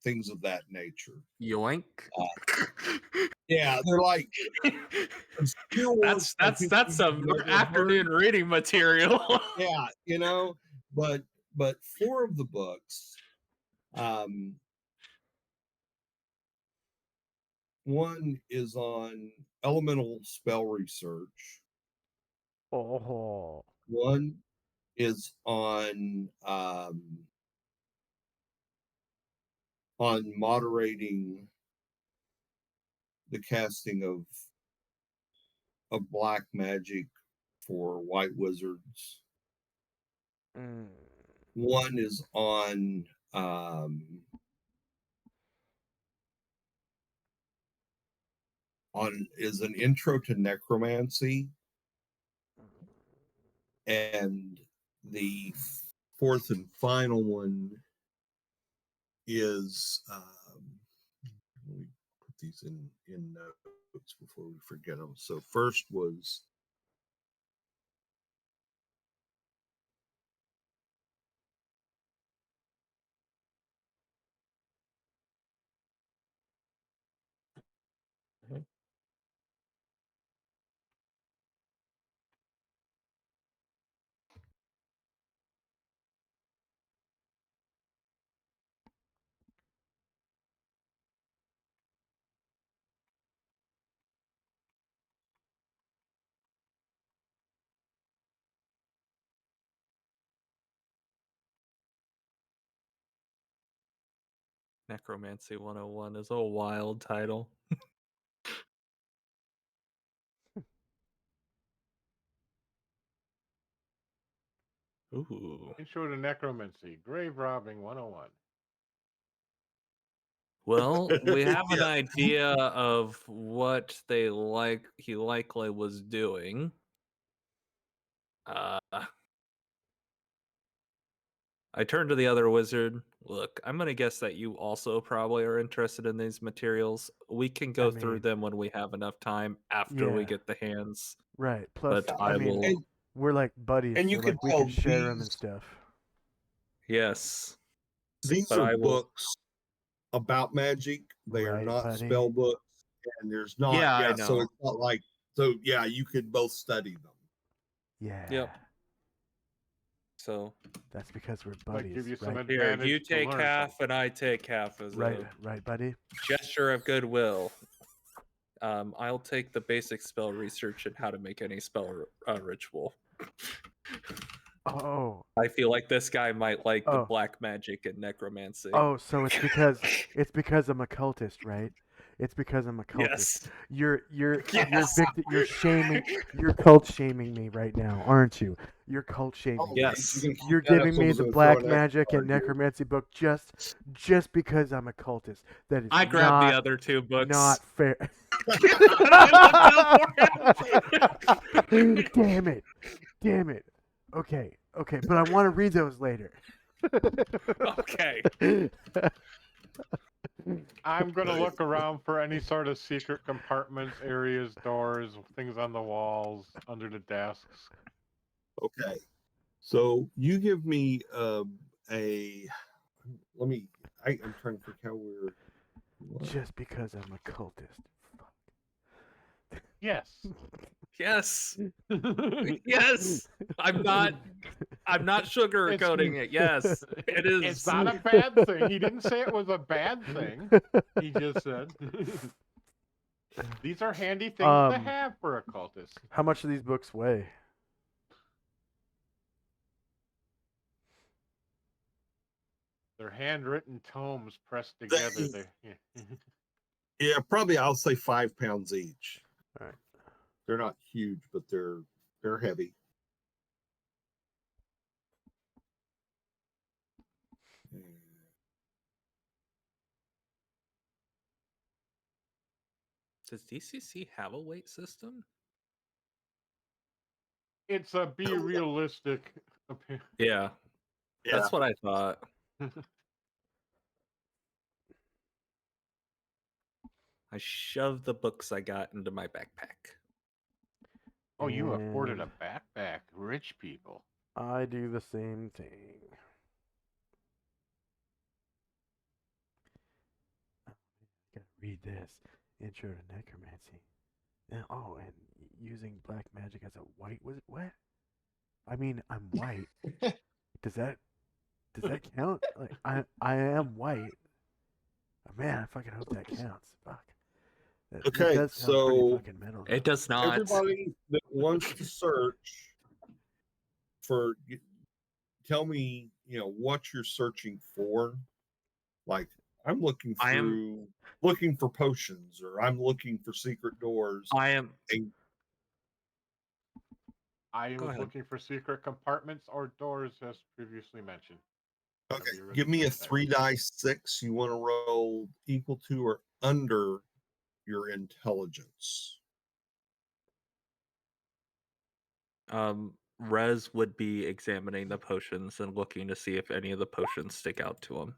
things of that nature. Yoink. Yeah, they're like obscure works by That's people some you've never afternoon heard. reading material. Yeah, but 4 of the books, um, one is on elemental spell research. Oh. One is on moderating the casting of black magic for white wizards. Mm. One is on is an intro to necromancy, and the 4th and final one is let me put these in notes before we forget them. So first was Necromancy 101 is a wild title. Ooh. Intro to Necromancy, Grave Robbing 101. Well, we have an Yeah. idea of what he likely was doing. I turned to the other wizard. Look, I'm gonna guess that you also probably are interested in these materials. We can go through mean, them when we have enough time after we yeah. get the hands. Right. Plus, But I I mean, will. we're like buddies, and so you can like we tell could share them and stuff. Yes. these But are I will. books about magic. They are Right, not buddy. spell books, and there's not. Yeah, I So know. it's not like so. Yeah, you could both study them. Yeah. Yep. So That's because we're Might buddies, give you some right? here, advantage you to take learn half, something. and I take half as Right, a right, buddy. gesture of goodwill. I'll take the basic spell research and how to make any spell ritual. Oh. I feel like this guy might like the Oh. black magic and necromancy. Oh, so it's because I'm a cultist, right? It's because I'm a cultist. Yes. You're Yes. you're cult shaming me right now, aren't you? You're cult shaming Oh, me. Yes. You're giving me the black magic and necromancy book just because I'm a cultist. That is I grabbed the other 2 books. not fair. Damn it. Damn it. Okay, but I want to read those later. Okay. I'm going to look around for any sort of secret compartments, areas, doors, things on the walls, under the desks. Okay. So you give me a. Let me. I'm trying to think how we're. Just because I'm a cultist. Yes. Yes. Yes. I'm not sugarcoating it. Yes. It is. It's not a bad thing. He didn't say it was a bad thing. He just said these are handy things to have for a cultist. How much do these books weigh? They're handwritten tomes pressed together. Yeah, probably I'll say 5 pounds each. All right. They're not huge, but they're heavy. Does DCC have a weight system? It's a be realistic. Yeah, that's what I thought. I shoved the books I got into my backpack. Oh, you afforded And a backpack. Rich people. I do the same thing. Gotta read this. Intro to Necromancy. And, and using black magic as a white. Was it what? I mean, I'm white. Does that count? Like I am white. Oh, man, I fucking hope that counts. Fuck. That Okay, does sound pretty so fucking metal. It does not. everybody that wants to search for, tell me, what you're searching for. Like, I'm looking for potions, or I'm looking for secret doors. I Go was ahead. looking for secret compartments or doors, as previously mentioned. Okay, Whatever you're give ready me for a there. 3 dice 6. You want to roll equal to or under your intelligence. Rez would be examining the potions and looking to see if any of the potions stick out to him.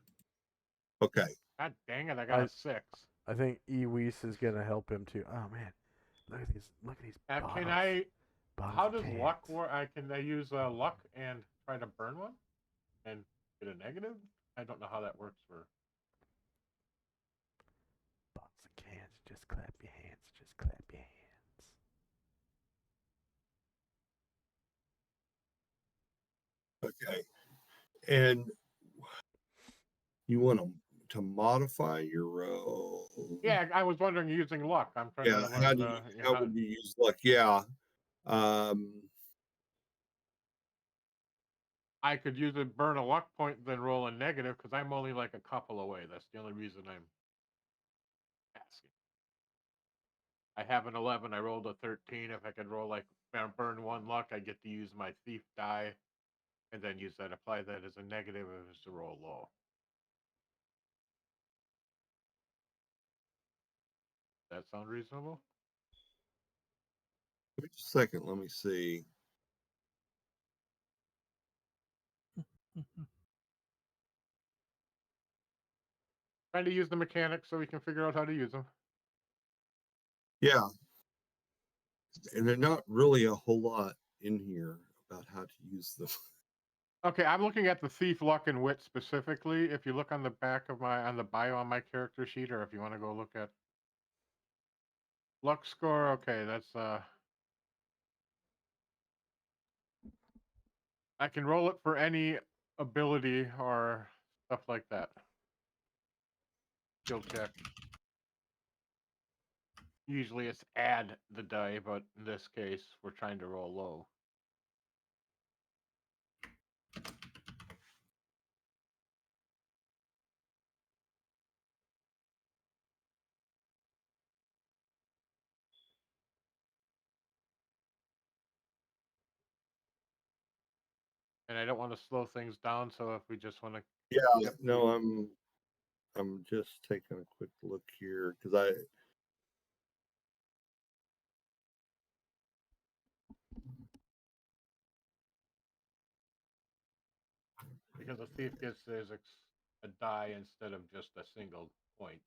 Okay. God dang it! I got a 6. I think Ewis is gonna help him too. Oh man, look at these bottles. Can I? Bottles How and does cans. luck work? Can I use luck and try to burn one and get a negative? I don't know how that works for. Bottles and cans. Just clap your hands. Just clap your hands. Okay. And you want to modify your roll? Yeah, I was wondering using luck. I'm trying to learn. How would you use luck? Yeah. I could use a burn a luck point, then roll a negative because I'm only like a couple away. That's the only reason I'm asking. I have an 11. I rolled a 13. If I could roll burn 1 luck, I get to use my thief die, and then apply that as a negative if it's a roll low. That sound reasonable? Wait a second. Let me see. Trying to use the mechanics so we can figure out how to use them. Yeah. And there's not really a whole lot in here about how to use them. Okay, I'm looking at the thief, luck, and wit specifically. If you look on the back of on the bio on my character sheet, or if you want to go look at luck score, okay, that's I can roll it for any ability or stuff like that. Skill check. Usually it's add the die, but in this case, we're trying to roll low. And I don't want to slow things down, so if we just want to... Yeah, no, I'm just taking a quick look here because Because a thief gets a die instead of just a single point.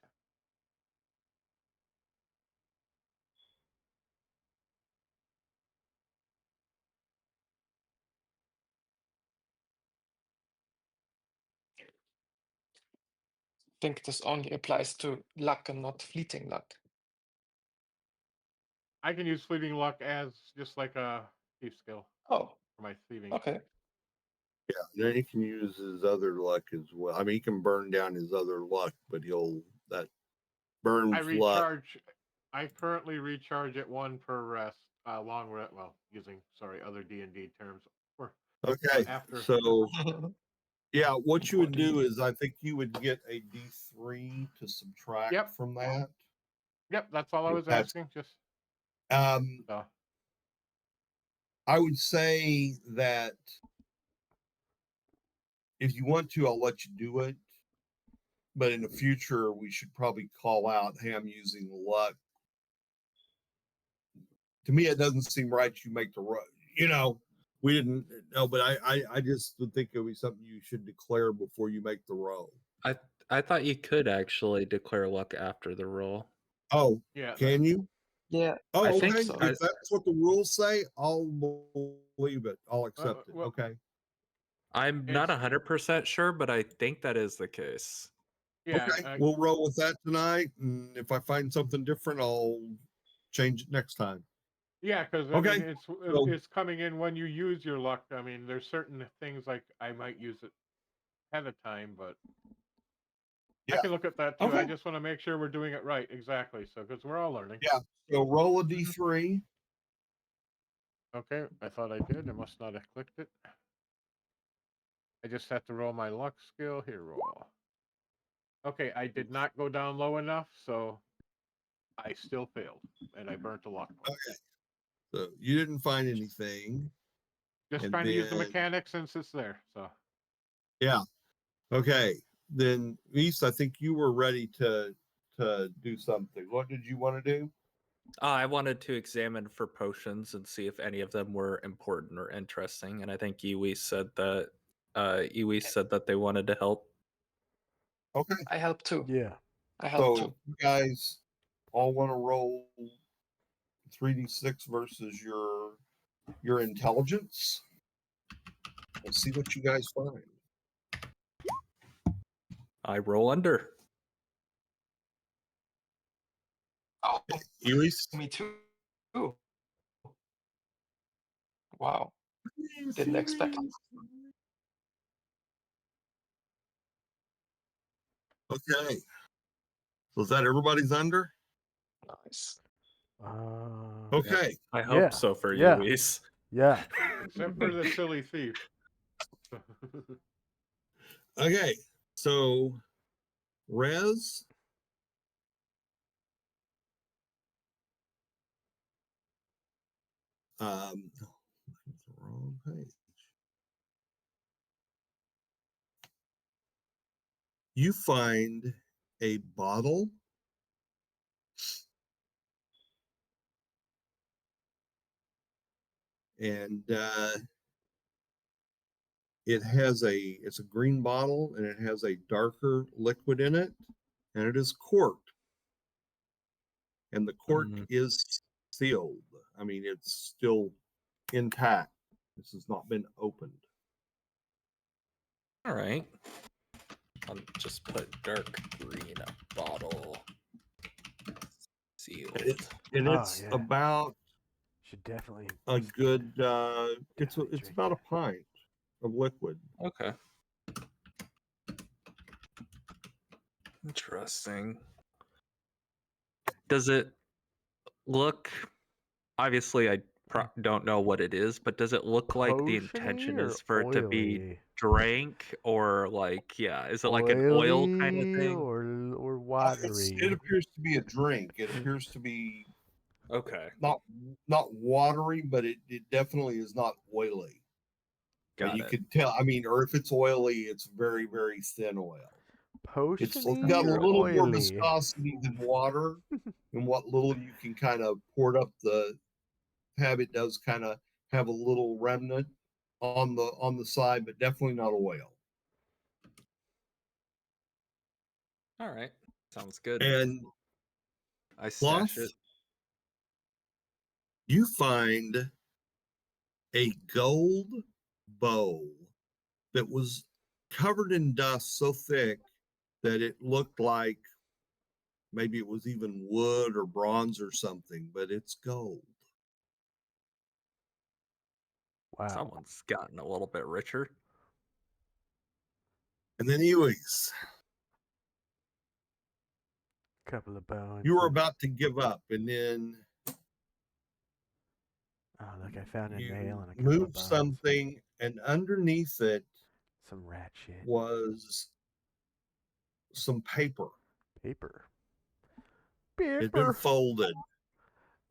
I think this only applies to luck and not fleeting luck. I can use fleeting luck as just like a thief skill. Oh, for my thieving. okay. Yeah, then he can use his other luck as well. I mean, he can burn down his other luck, but that burns luck. I currently recharge at 1 per rest, long rest. Well, using other D&D terms. Okay, after. so yeah, what you would do is I think you would get a D3 to subtract from that. Yep, that's all I was asking. Just So, I would say that if you want to, I'll let you do it. But in the future, we should probably call out, hey, I'm using luck. To me, it doesn't seem right you make the road. We didn't know, but I just would think it would be something you should declare before you make the roll. I thought you could actually declare luck after the roll. Oh, yeah. can you? Yeah, Oh, I okay. think so. If that's what the rules say, I'll believe it. I'll accept it. well, Okay. I'm not It's 100% sure, but I think that is the case. yeah. Okay. We'll roll with that tonight. And if I find something different, I'll change it next time. Yeah, because I Okay. mean, So, it's coming in when you use your luck. I mean, there's certain things like I might use it ahead of time, but I yeah. can look at that too. I Okay. just want to make sure we're doing it right, exactly. So because we're all learning. Yeah. So roll a d3. Okay, I thought I did. I must not have clicked it. I just have to roll my luck skill. Here, roll. Okay, I did not go down low enough, so I still failed, and I burnt a luck point. Okay. So you didn't find anything. Just And trying to use the then, mechanic since it's there. So yeah. Okay. Then, Reese, I think you were ready to do something. What did you want to do? I wanted to examine for potions and see if any of them were important or interesting, and I think Iwi said that they wanted to help. Okay. I help too. Yeah. I help So too. you guys all want to roll 3d6 versus your intelligence. Let's see what you guys find. I roll under. Oh, Elise? me too. Wow, didn't expect. Okay. So is that everybody's under? Nice. Okay. I hope Yeah. so for Yeah. you, Luis. Yeah. except for the silly thief. Okay. So Rez. No, that's the wrong page. You find a bottle and it's a green bottle and it has a darker liquid in it and it is corked and the cork is sealed. I mean, it's still intact. This has not been opened. All right. I'll just put dark green bottle sealed. And Oh, it's yeah. about Should definitely. a good it's Definitely it's drink about it. a pint of liquid. Okay. Interesting. Does it look? Obviously, I don't know what it is, but does it look like the intention Potiony or is for it to be oily? drank, or like, yeah, is it like an oil kind of Oily thing? or It watery? appears to be a drink. It appears to be Okay, not watery, but it definitely is not oily. got You it. could tell. I mean, or if it's oily, it's very very thin oil. It's Potiony got a or little more oily? viscosity than water, and what little you can kind of pour it up the tab, it does kind of have a little remnant on the side, but definitely not oil. All right, sounds good. And I Fluff, stash it. you find a gold bow that was covered in dust so thick that it looked like maybe it was even wood or bronze or something, but it's gold. Wow. Someone's gotten a little bit richer. And then Eloise, Couple of bones. you were about to give up, and then Oh, look! I found a nail you and a couple of moved bones. something, and underneath it Some rat shit. was some paper. Paper. It had been Paper. folded.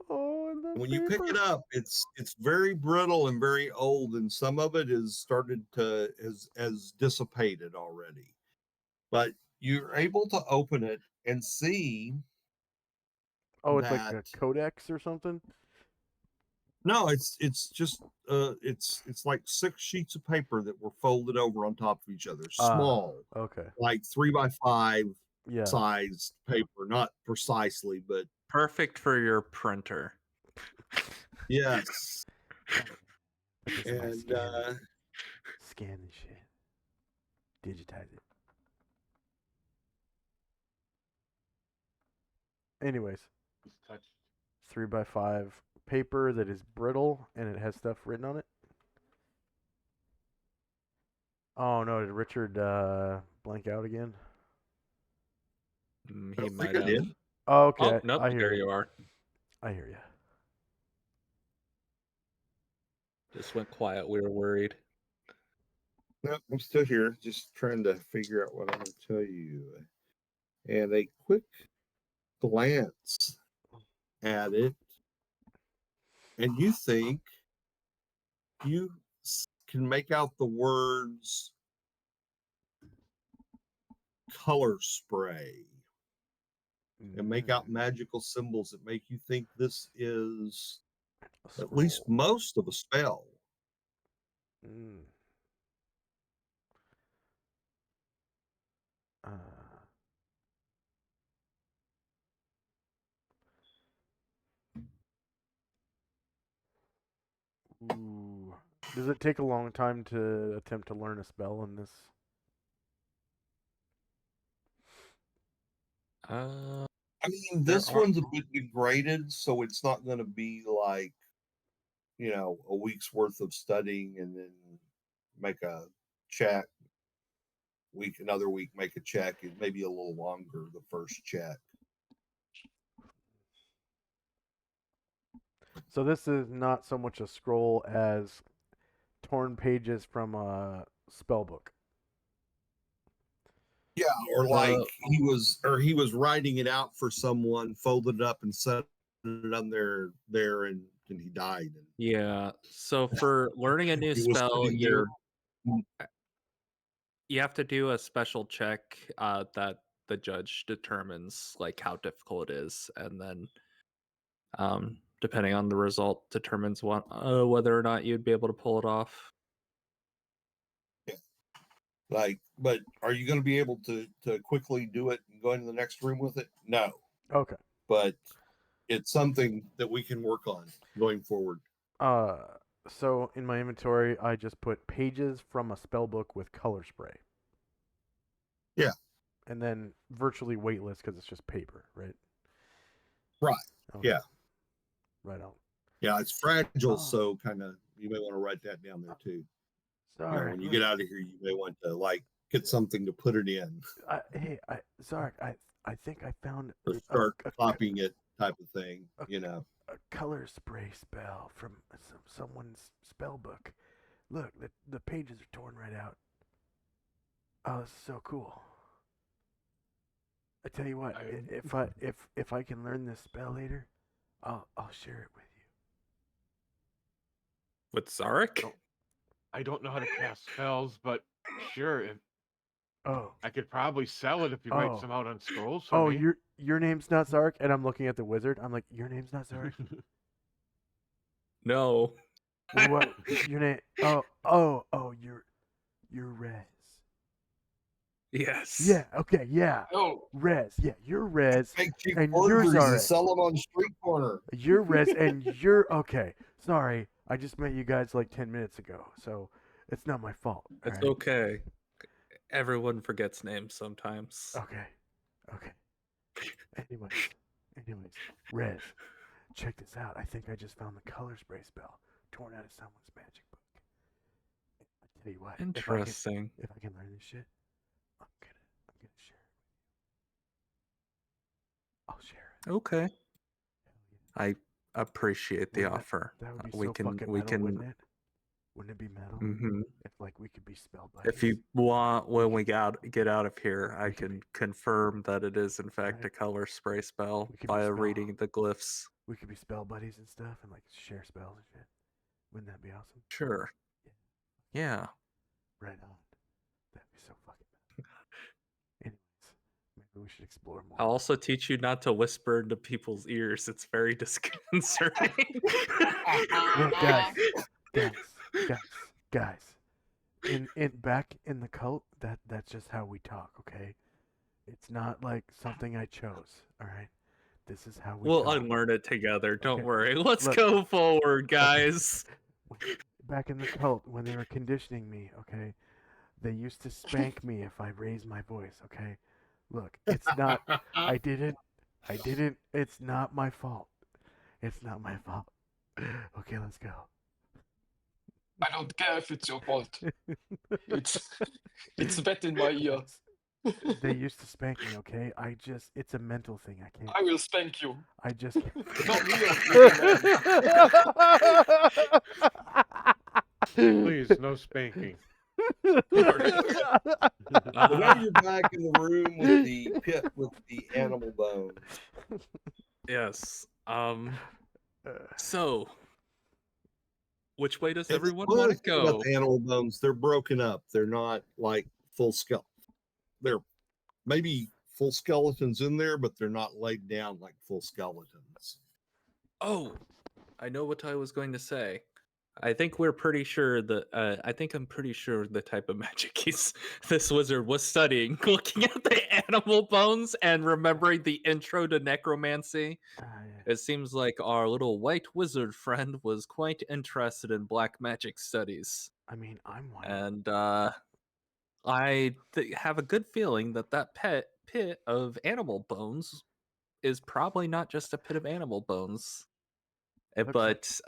Oh, When you pick it up, it's very brittle and very old, and some of it is started to has dissipated already. But you're able to open it and see Oh, it's like that a codex or something. no, it's just it's like 6 sheets of paper that were folded over on top of each other, small, Okay. like 3 by 5 Yeah. size paper, not precisely, but Perfect for your printer. yes. Put this in my And scan and shit. Digitize it. Anyways, 3 by 5 paper that is brittle and it has stuff written on it. Oh no, did Richard blank out again? I He don't might think I have. did. Oh, okay. Oh, nope, I hear there you. you are. I hear you. Just went quiet. We were worried. No, I'm still here, just trying to figure out what I'm going to tell you. And a quick glance at it, and you think you can make out the words color spray and make out magical symbols that make you think this is at least most of a spell. Mm. Ooh. Does it take a long time to attempt to learn a spell in this? I mean, this one's a bit degraded, so it's not going to be like, a week's worth of studying and then make a check. Another week, make a check. It may be a little longer, the first check. So this is not so much a scroll as torn pages from a spell book. Yeah, or like he was writing it out for someone, folded it up and set it on there and he died. Yeah. So for learning a new He was spell, sitting there. you have to do a special check that the judge determines like how difficult it is, and then depending on the result, determines whether or not you'd be able to pull it off. Yeah. But are you going to be able to quickly do it and go into the next room with it? No. Okay. But it's something that we can work on going forward. So in my inventory, I just put pages from a spell book with color spray. Yeah. And then virtually weightless because it's just paper, right? Right. Okay. Yeah. Right on. Yeah, it's fragile, so kind of you may want to write that down there too. Sorry. When you get out of here, you may want to get something to put it in. Sorry. I think I found or start copying it type of thing. A color spray spell from someone's spell book. Look, the pages are torn right out. Oh, this is so cool. I tell you what, if I can learn this spell later, I'll share it with you. With Zarek? I don't know how to cast spells, but sure, Oh, I could probably sell it if you write some out on scrolls for Oh, me. your name's not Zarek, and I'm looking at the wizard. I'm like, your name's not Zarek. No. What your name? Oh, you're Rez. Yes. Yeah. Okay. Yeah. Oh, Rez. Yeah, you're Rez, make cheap and you're forgeries and Zarek. sell them on the street corner. You're Rez, and you're okay. Sorry, I just met you guys like 10 minutes ago, so it's not my fault. It's all right? okay. Everyone forgets names sometimes. Okay. Anyways, Rez, check this out. I think I just found the color spray spell torn out of someone's magic book. I tell you what. Interesting. If I can learn this shit, I'm gonna share it. I'll share it. Okay. I appreciate the offer. That would be we so can fucking we metal, can wouldn't it? Wouldn't it be metal? Hmm. If like we could be spell buddies. If you want, when we get out of here, I We could can confirm that it is in fact Right. a color spray spell We could be by spell- reading the glyphs. we could be spell buddies and stuff, and like share spells and shit. Wouldn't that be awesome? Sure. Yeah. Right on. That'd be so fucking bad. Anyways, maybe we should explore more. I'll also teach you not to whisper into people's ears. It's very disconcerting. Look, guys, guys. In back in the cult, that's just how we talk, okay? It's not like something I chose, all right? This is how we We'll talk. unlearn it together. Don't Okay. worry. Let's Look. go forward, guys. Back in the cult, when they were conditioning me, okay, they used to spank me if I raised my voice, okay? Look, it's not, I didn't, it's not my fault. It's not my fault. Okay, let's go. I don't care if it's your fault. It's wet in my ear. They used to spank me, okay? It's a mental thing. I can't. I will spank you. I just. Not me. Please, no spanking. So now you're back in the room with the pit with the animal bones. Yes. So, which way does And everyone one want other to thing about go? the animal bones, they're broken up. They're not like full skeleton. They're maybe full skeletons in there, but they're not laid down like full skeletons. Oh, I know what I was going to say. I think we're pretty sure that I'm pretty sure the type of magic this wizard was studying, looking at the animal bones and remembering the intro to necromancy. It seems like our little white wizard friend was quite interested in black magic studies. I mean, I'm one. And I have a good feeling that pit of animal bones is probably not just a pit of animal bones, but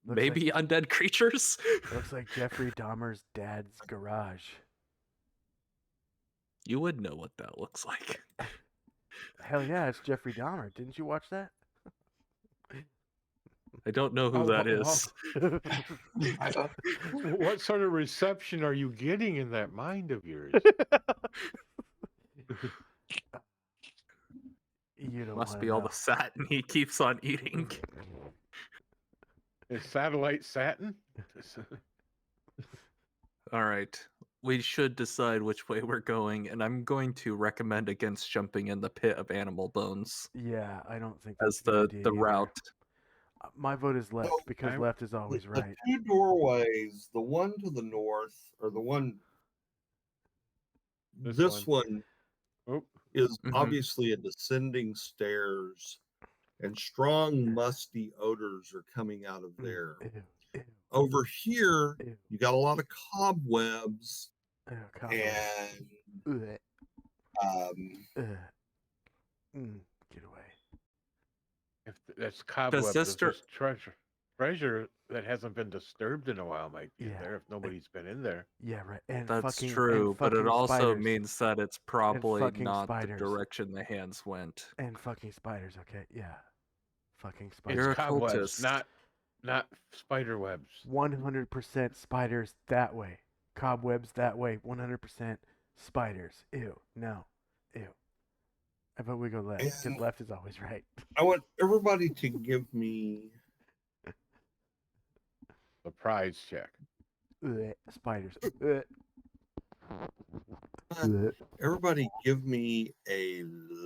maybe undead creatures. Looks like Jeffrey Dahmer's dad's garage. You would know what that looks like. Hell yeah, it's Jeffrey Dahmer. Didn't you watch that? I don't know who that is. What sort of reception are you getting in that mind of yours? You don't Must wanna be all know. the satin he keeps on eating. Is satellite satin? All right. We should decide which way we're going, and I'm going to recommend against jumping in the pit of animal bones Yeah, I don't think that's as a good the idea the either. route. My vote is left because left is always The right. two doorways, the one to the north, or the one. This one is obviously a descending stairs, and strong musty odors are coming out of there. Over here, you got a lot of cobwebs, and get away. If that's cobwebs, sister- just treasure that hasn't been disturbed in a while might be in there if nobody's been in there. Yeah, right. And That's fucking, true, and but it fucking also spiders. means that it's probably fucking not spiders. the direction the hands went. And fucking spiders, okay? Yeah. Fucking It's spiders. cobwebs, not spider webs. 100% spiders that way. Cobwebs that way. 100% spiders. Ew. No. Ew. I vote we go left because And- left is always right. I want everybody to give me Surprise check. Spiders. everybody give me a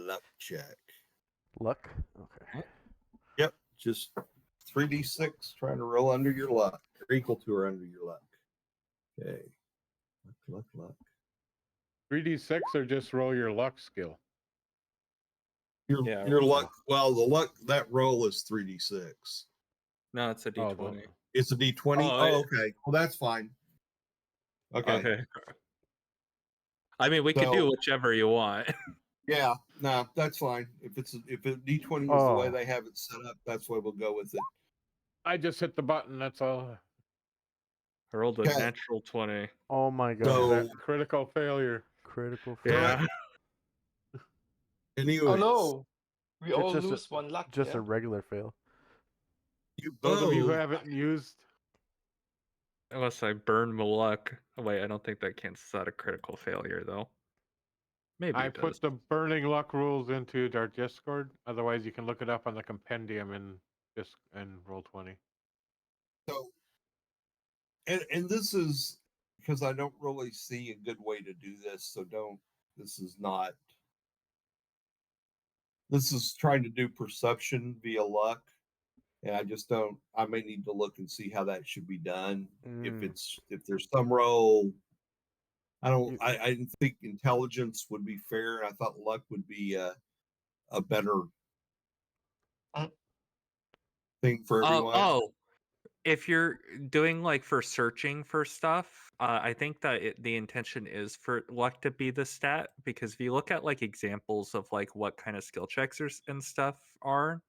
luck check. Luck? Okay. Yep, just 3d6 trying to roll under your luck, or equal to or under your luck. Okay. Luck. 3d6 or just roll your luck skill? Your luck. Well, the luck, that roll is 3d6. No, it's a D20. It's a d20. Oh, okay. Well, that's fine. Okay. I mean, we could do So- whichever you want. Yeah, no, that's fine. If d20 is the way they have it set up, that's why we'll go with it. I just hit the button, that's all. I rolled a Okay. natural 20. Oh my god. So- That critical failure. Critical Yeah. Anyways, Oh no, we It's all just a- lose one luck. Just yeah? a regular fail. you Those of you who both- haven't used Unless I burn my luck. Oh, wait, I don't think that cancels out a critical failure, though. Maybe I it does. put the burning luck rules into our Discord. Otherwise, you can look it up on the compendium in Roll20. So, and this is because I don't really see a good way to do this. So don't. This is not. This is trying to do perception via luck, and I just don't. I may need to look and see how that should be done. If there's some role, I don't. I didn't think intelligence would be fair. I thought luck would be a better thing for everyone. Oh, if you're doing like for searching for stuff, I think that the intention is for luck to be the stat, because if you look at like examples of like what kind of skill checks and stuff are,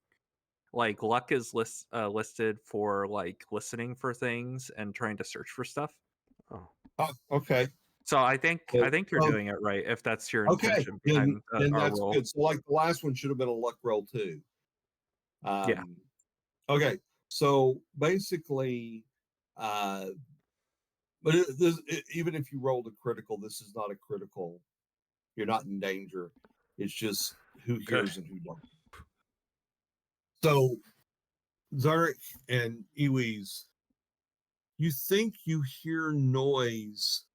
like luck is listed for like listening for things and trying to search for stuff. Oh, okay. So I think you're doing it right if that's your intention behind then our that's role. good. So like the last one should have been a luck roll too. Yeah. Okay. So basically, but even if you rolled a critical, this is not a critical. You're not in danger. It's just who hears and who don't. So Zarek and Iwis, you think you hear noise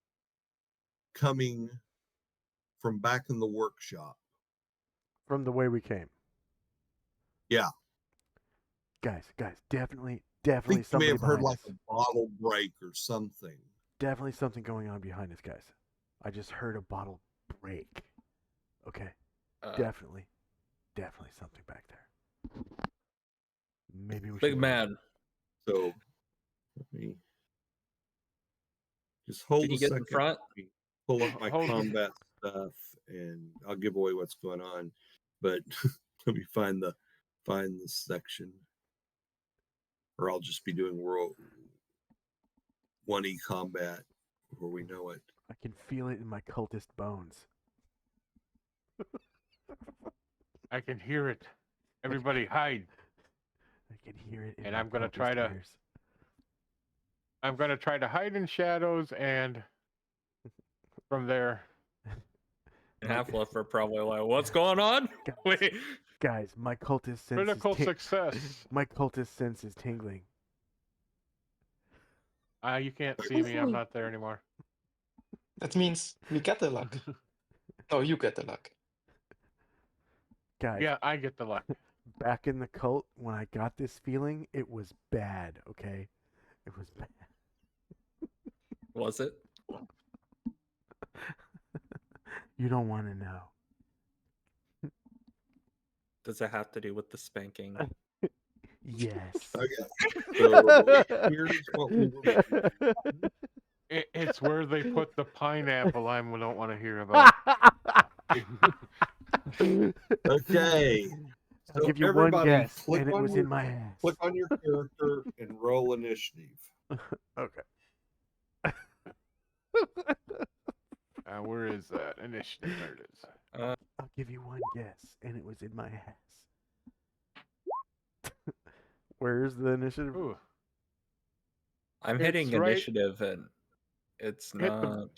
coming from back in the workshop. From the way we came. Yeah. Guys, definitely I think you somebody may have heard behind like us. a bottle break or something. Definitely something going on behind us, guys. I just heard a bottle break. Okay. Definitely something back there. Maybe we should. Big man. So let me just hold Can you a get second. in front? Pull up my combat stuff, and I'll give away what's going on. But let me find the section, or I'll just be doing World 1E combat before we know it. I can feel it in my cultist bones. I can hear it. Everybody hide. I can hear it in and my I'm gonna cultist try to ears. I'm gonna try to hide in shadows, and from there Half-Life are probably like, what's going on? Wait. Guys, my cultist sense critical success. My cultist sense is tingling. You can't see me. I'm not there anymore. That means we get the luck. Oh, you get the luck. Guys. Yeah, I get the luck. Back in the cult, when I got this feeling, it was bad, okay? It was bad. Was it? You don't want to know. Does it have to do with the spanking? Yes. Okay. So here's what we were. It's where they put the pineapple I don't want to hear about. Okay. I'll So give you one guess, and it was in my ass. Click on your character and roll initiative. Okay. Where is that initiative? There it is. I'll give you one guess, and it was in my ass. Where's the initiative? Ooh. I'm hitting initiative, and it's not.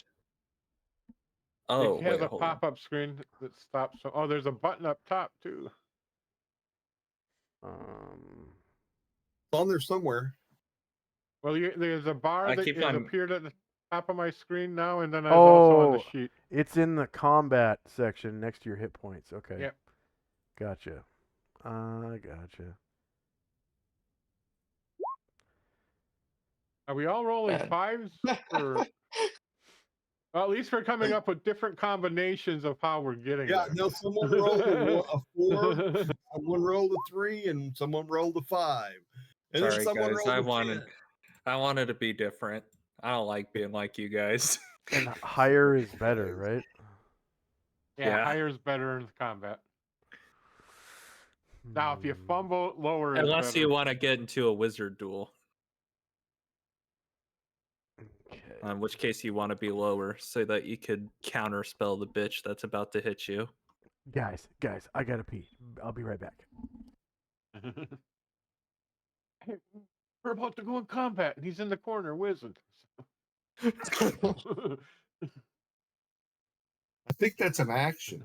Oh, it has wait, a pop-up screen that stops. Oh, there's a button up top too. It's on there somewhere. Well, there's a bar that has appeared at the top of my screen now, and then there's also on the sheet. It's in the combat section next to your hit points. Okay. Yep. Gotcha. Gotcha. Are we all rolling fives? Or... Well, at least we're coming up with different combinations of how we're getting there. No, someone rolled a 4, someone rolled a 3, and someone rolled a 5. And Sorry, then someone guys. rolled I wanted to be different. I don't like being like you guys. And higher is better, right? Yeah, higher is better in combat. Now, if you fumble, lower is Unless better. you want to get into a wizard duel. Okay. In which case you want to be lower so that you could counterspell the bitch that's about to hit you. Guys, I gotta pee. I'll be right back. Hey, we're about to go in combat, and he's in the corner whizzing. I think that's an action.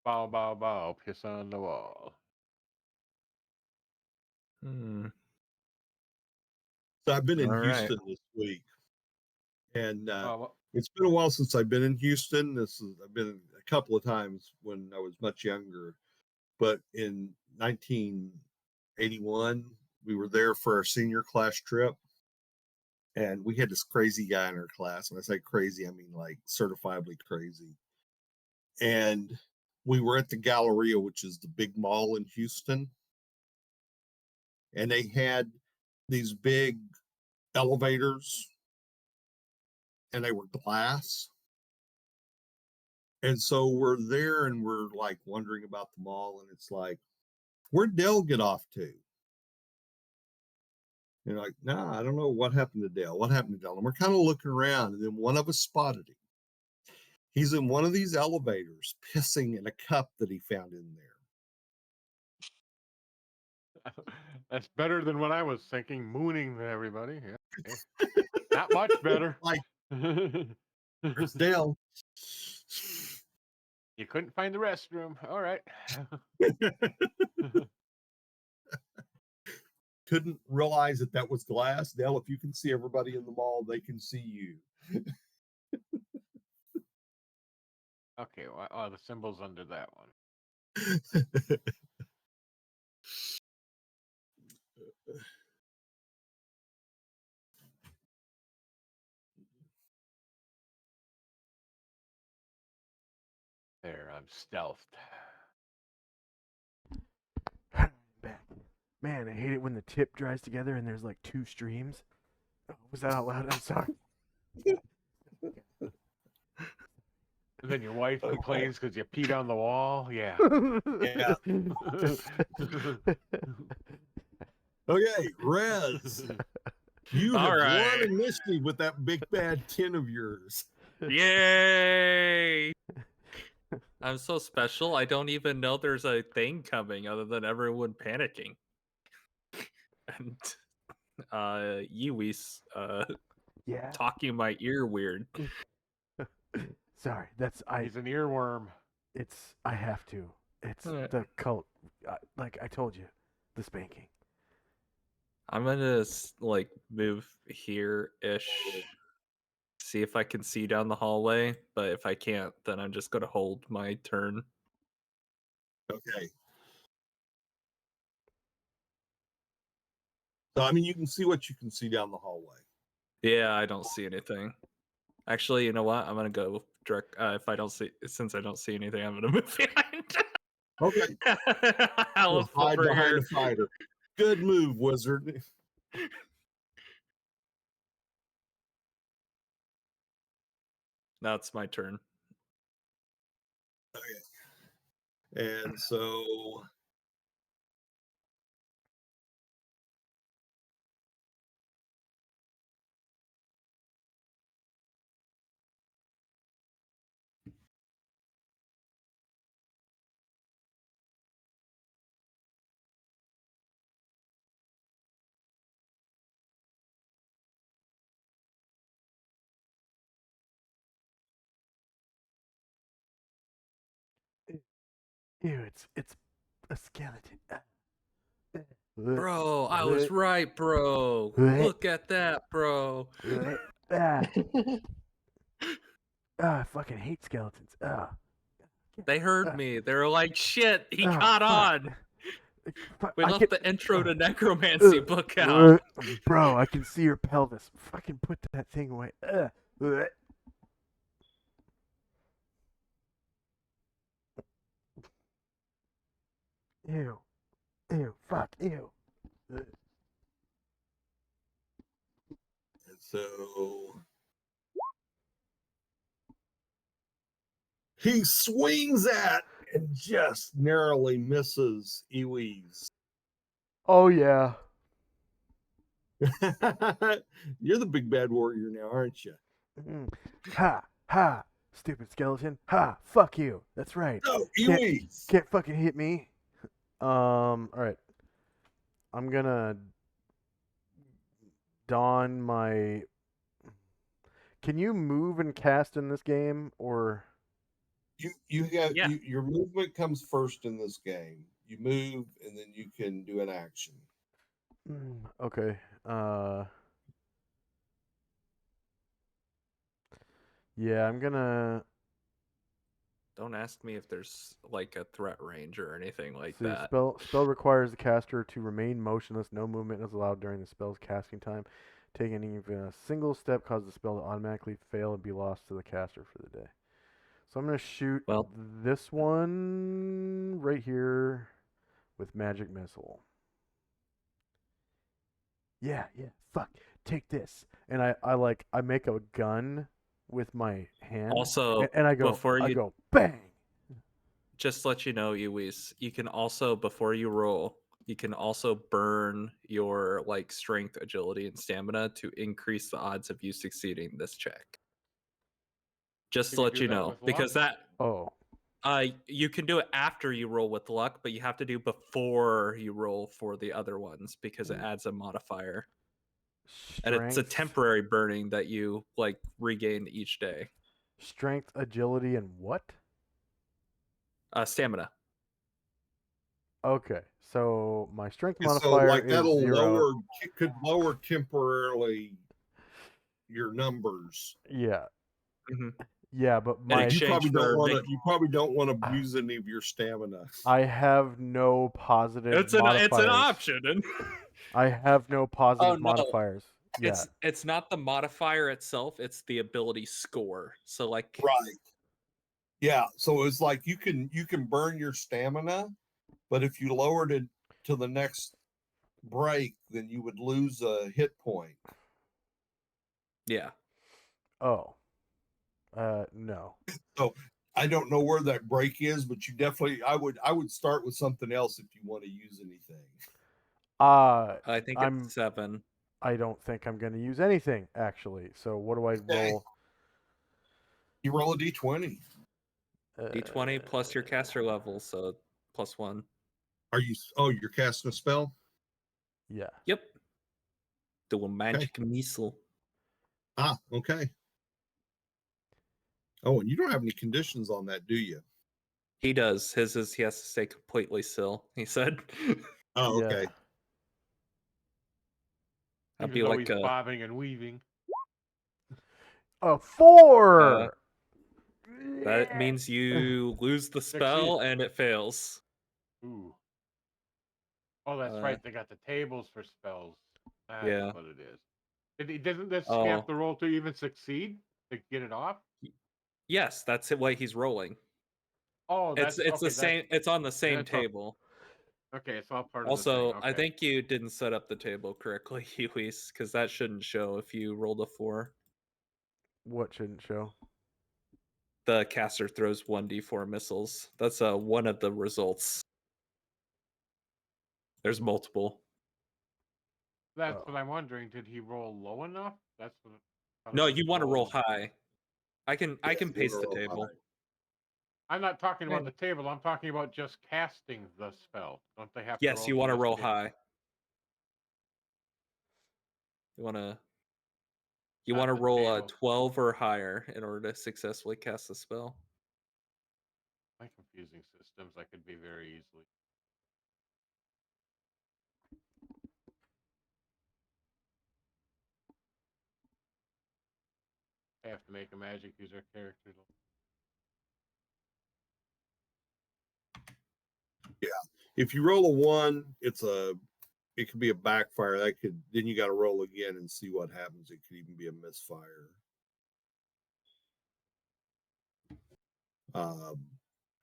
Bow, bow, bow. Piss on the wall. So I've been in All right. Houston this week, and Well, it's been a while since I've been in Houston. I've been a couple of times when I was much younger, but in 1981 we were there for our senior class trip, and we had this crazy guy in our class. When I say crazy, I mean like certifiably crazy. And we were at the Galleria, which is the big mall in Houston, and they had these big elevators, and they were glass. And so we're there and we're like wondering about the mall, and it's like, where'd Dell get off to? And like, nah, I don't know what happened to Dell. What happened to Dell? And we're kind of looking around, and then one of us spotted him. He's in one of these elevators pissing in a cup that he found in there. that's better than what I was thinking. Mooning everybody. Yeah. Okay. Not much better. Like, there's Dell. You couldn't find the restroom. All right. Couldn't realize that was glass. Dell, if you can see everybody in the mall, they can see you. Okay. Well, the symbol's under that one. There, I'm stealthed. Back. Man, I hate it when the tip dries together and there's like two streams. Oh, was that out loud? I'm sorry. And then your wife complains because you peed on the wall. Yeah. Yeah. Okay, Rez. You have won initiative with that big bad 10 of yours. Yay! I'm so special. I don't even know there's a thing coming other than everyone panicking. And Yui's Yeah. talking in my ear weird. Sorry, He's an earworm. I have to. It's the cult. Like I told you, the spanking. I'm gonna like move here-ish. See if I can see down the hallway, but if I can't, then I'm just gonna hold my turn. Okay. So I mean, you can see what you can see down the hallway. Yeah, I don't see anything. Actually, you know what? I'm gonna go direct. Since I don't see anything, I'm gonna move behind. Okay. I'll hide behind a fighter. Good move, wizard. Now it's my turn. Okay. And so Ew, it's a skeleton. Bro, I was right, bro. Look at that, bro. I fucking hate skeletons. They heard me. They were like, shit, he caught on. We left the intro to necromancy book out. Bro, I can see your pelvis. Fucking put that thing away. Ew. Ew. Fuck. Ew. And so he swings at and just narrowly misses Iwi's. Oh yeah. You're the big bad warrior now, aren't you? Ha ha. Stupid skeleton. Ha. Fuck you. That's right. No, Iwi. Can't fucking hit me. All right. I'm gonna don my. Can you move and cast in this game, or You have Yeah. your movement comes first in this game. You move and then you can do an action. okay? Yeah, I'm gonna Don't ask me if there's like a threat range or anything like see. that. Spell requires the caster to remain motionless. No movement is allowed during the spell's casting time. Taking even a single step causes the spell to automatically fail and be lost to the caster for the day. So I'm gonna shoot Well, this one right here with magic missile. Yeah, fuck, take this. And I make a gun with my hand, also and I before you go bang. just let you know, Uwis, you can also before you roll, you can also burn your like strength, agility, and stamina to increase the odds of you succeeding this check. Just Can to you let do you that know, with because luck? Oh, you can do it after you roll with luck, but you have to do before you roll for the other ones because it adds a modifier. And it's a strength, temporary burning that you like regain each day. strength, agility, and what? Stamina. Okay, so my strength And so modifier like is that'll 0. could lower temporarily your numbers. Yeah, Mm-hmm. yeah, but In my You probably exchange don't for want to. You probably don't want to use any of your stamina. I have no positive it's an modifiers. option. And I have no positive oh no, modifiers. Yeah. it's not the modifier itself; it's the ability score. So like, Right. Yeah. So it's like you can burn your stamina, but if you lowered it to the next break, then you would lose a hit point. yeah, Oh. No. So I don't know where that break is, but you definitely I would start with something else if you want to use anything. I think I'm it's 7. I don't think I'm going to use anything actually. So what do I roll? You roll a d20. D20 plus your caster level, so +1. Are you? Oh, you're casting a spell. Yeah. Yep. Do a magic missile. Ah, okay. Oh, and you don't have any conditions on that, do you? He does. His is he has to stay completely still. He said. Oh, Yeah. okay. That'd Even be though like he's bobbing and weaving. A 4. That means you lose the spell and it fails. Ooh. Oh, that's right. They got the tables for spells. That's Yeah. what it is. Doesn't this Oh. have to roll to even succeed to get it off? Yes, that's it. What he's rolling. Oh, It's okay, the same. It's on the same that's all- table. Okay, it's all part of the Also, thing. I Okay. think you didn't set up the table correctly, Huis, because that shouldn't show if you rolled a 4. What shouldn't show? The caster throws 1d4 missiles. That's one of the results. There's multiple. That's what I'm wondering. Did he roll low enough? That's what. No, you want to roll high. I can you paste wanna the roll table. high. I'm not talking about the table. I'm talking about just casting the spell. Don't they have to Yes, roll? you want to just roll get- high. You want to Not the roll a table. 12 or higher in order to successfully cast the spell. My confusing systems, I could be very easily. I have to make a magic user character. Yeah. If you roll a 1, it could be a backfire. Then you got to roll again and see what happens. It could even be a misfire.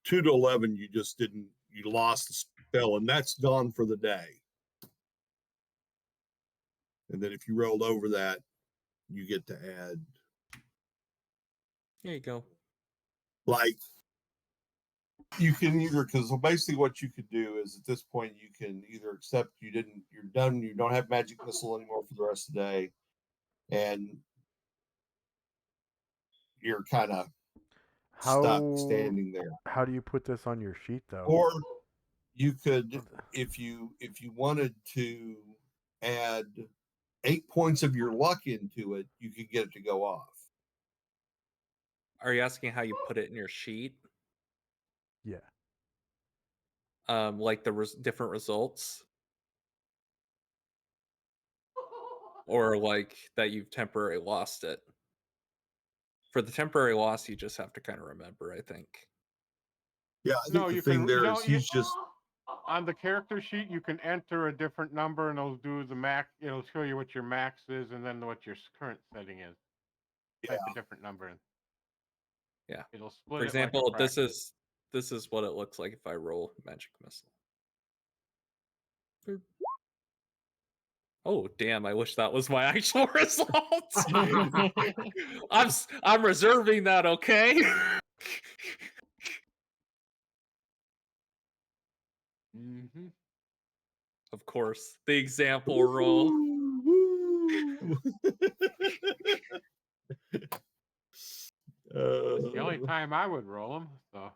2 to 11, you lost the spell, and that's gone for the day. And then if you rolled over that, you get to add. There you go. Like, you can either, because basically what you could do is at this point, you can either accept you're done, you don't have magic missile anymore for the rest of the day, and you're kind of stuck standing there. How do you put this on your sheet though? Or you could, if you wanted to add 8 points of your luck into it, you could get it to go off. Are you asking how you put it in your sheet? Yeah. Like the different results? Or like that you've temporarily lost it? For the temporary loss, you just have to kind of remember, I think. Yeah, I think No, the you thing can. there You is know, he's just on the character sheet, you can enter a different number, and it'll do the max. It'll show you what your max is, and then what your current setting is. Type a different number in. Yeah. It'll For split it like a example, fraction. this is what it looks like if I roll magic missile. Boop. Oh damn! I wish that was my actual result. I'm reserving that. Okay. Mm-hmm. Of course, the example roll. It's the only time I would roll them. So.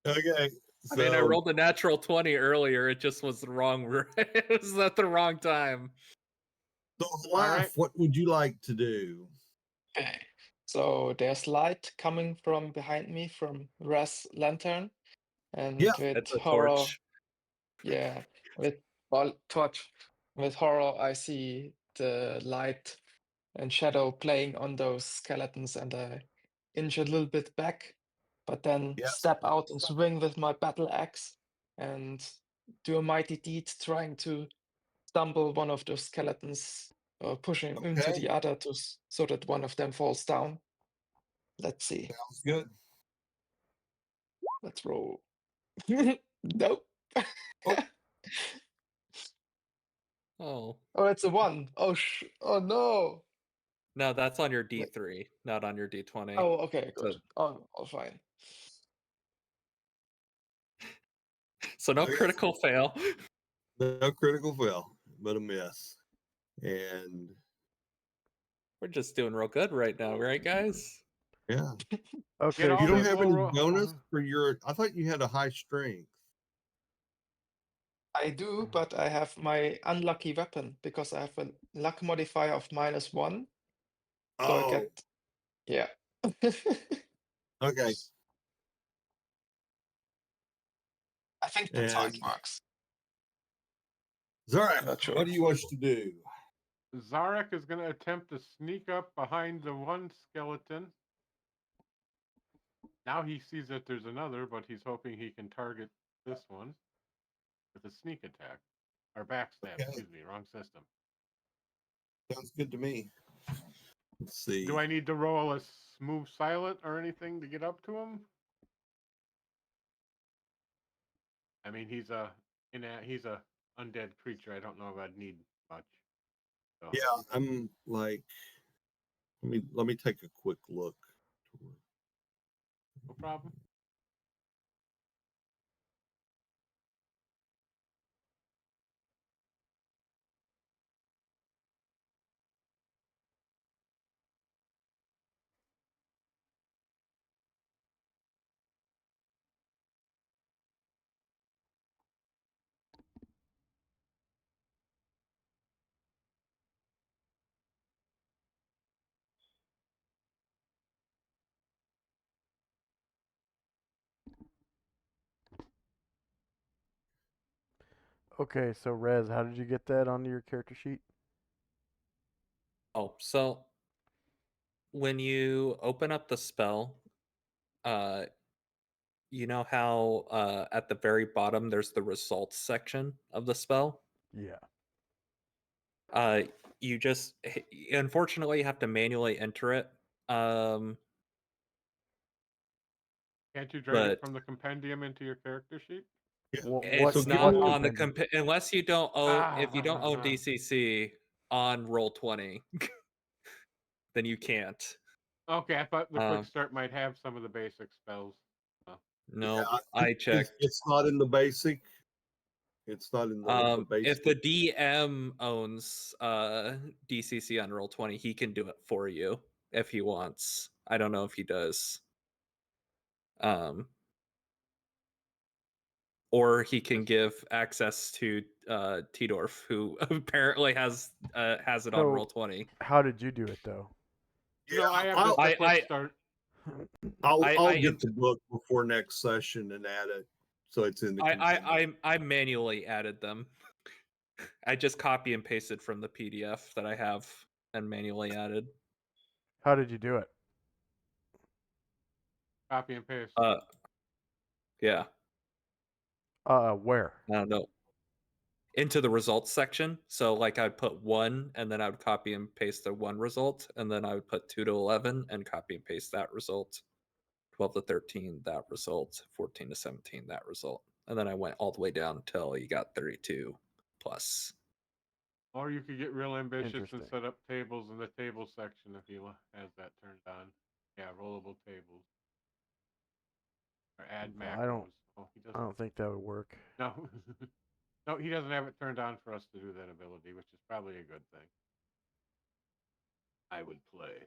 Okay. I mean, I So rolled a natural 20 earlier. It just was the wrong. It was at the wrong time. So All Laugh, right. what would you like to do? Okay. So there's light coming from behind me from Raz lantern, and Yeah. with It's a horror, torch. yeah, with torch, with horror, I see the light and shadow playing on those skeletons, and I inch a little bit back, but then Yes. step out and swing with my battle axe and do a mighty deed, trying to stumble one of those skeletons or pushing into Okay. the other so that one of them falls down. Let's see. Sounds good. Let's roll. Nope. Oh. Oh. Oh, it's a 1. Oh no. No, that's on your D3, not on your D20. Oh, okay, So, good. Oh, fine. so no Okay. critical fail. No critical fail, but a miss. And We're just doing real good right now, right, guys? yeah. Okay. Get all You don't these have low any roll. bonus for your I thought you had a high strength. I do, but I have my unlucky weapon because I have a luck modifier of -1. So I Oh, get, yeah. okay. I think that's how it And works. Zarek, I'm not sure. what do you wish to do? Zarek is going to attempt to sneak up behind the one skeleton. Now he sees that there's another, but he's hoping he can target this one with a sneak attack. Or backstab, Okay. excuse me, wrong system. Sounds good to me. Let's see. Do I need to roll a move silent or anything to get up to him? I mean, he's a undead creature. I don't know if I'd need much. So. Yeah, I'm like let me take a quick look. No problem. Okay, so Rez, how did you get that onto your character sheet? Oh, so when you open up the spell, you know how at the very bottom there's the results section of the spell? Yeah. You just unfortunately you have to manually enter it. Can't you drag it But from the compendium into your character sheet? Yeah. What? it's So give not me on the compendium? unless you don't own if you don't own Ah. DCC on Roll20, then you can't. Okay, I thought the quick Um, start might have some of the basic spells. Oh. no, yeah, I checked. it's not in the basic. It's not in the basic. If the DM owns DCC on Roll20, he can do it for you if he wants. I don't know if he does. or he can give access to Tidorf, who apparently has it on So- roll 20. How did you do it though? No, I have just a quick start. I'll get the book before next session and add it so it's in the. I manually added them. I just copy and pasted from the PDF that I have and manually added. How did you do it? Copy and paste. Yeah. Where? I don't know. Into the results section. So like I'd put 1 and then I would copy and paste the 1 result, and then I would put 2 to 11 and copy and paste that result. 12 to 13, that result. 14 to 17, that result. And then I went all the way down until you got 32 plus. Or you could get real ambitious and Interesting. set up tables in the table section if he has that turned on. Yeah, rollable tables. Or add macros. He doesn't. I don't think that would work. No. No, he doesn't have it turned on for us to do that ability, which is probably a good thing. I would play.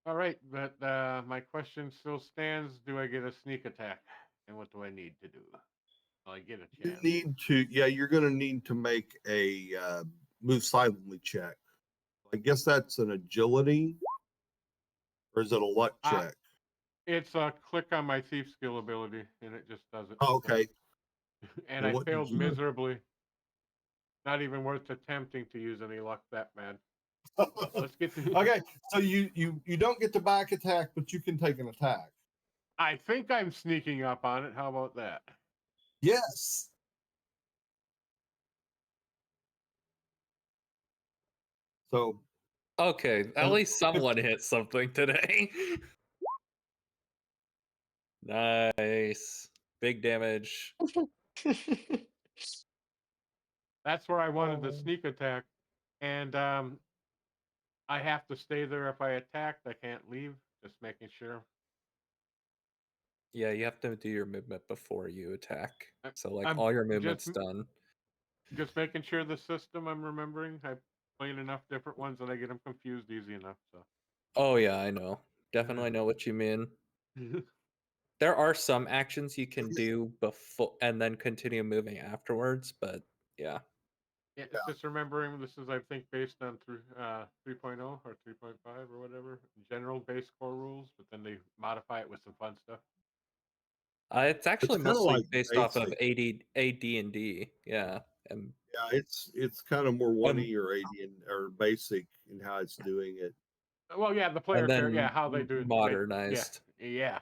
All right, but my question still stands. Do I get a sneak attack? And what do I need to do? Will I get a You chance? need to, yeah, you're going to need to make a move silently check. I guess that's an agility, or is it a luck check? It's a click on my thief skill ability, and it just does it. Oh, okay. And Well, I what did failed you- miserably. Not even worth attempting to use any luck that bad. Let's get to Okay, so you don't get the back attack, but you can take an attack. I think I'm sneaking up on it. How about that? Yes. So okay, at least someone hit something today. Nice. Big damage. That's where I wanted the sneak attack. And I have to stay there if I attacked. I can't leave. Just making sure. Yeah, you have to do your movement before you attack. So like I'm all your movement's done. Just making sure the system I'm remembering. I've played enough different ones that I get them confused easy enough. So. Oh yeah, I know. Definitely know what you mean. There are some actions you can do before and then continue moving afterwards, but yeah. Yeah, it's just remembering this is, I think, based on 3.0 or 3.5 or whatever, general base core rules, but then they modify it with some fun stuff. It's actually kinda mostly like based off of basic. AD&D. Yeah. And yeah, it's kind of more 1E or AD or basic in how it's doing it. Well, yeah, the player then character, yeah, how they do modernized. Yeah.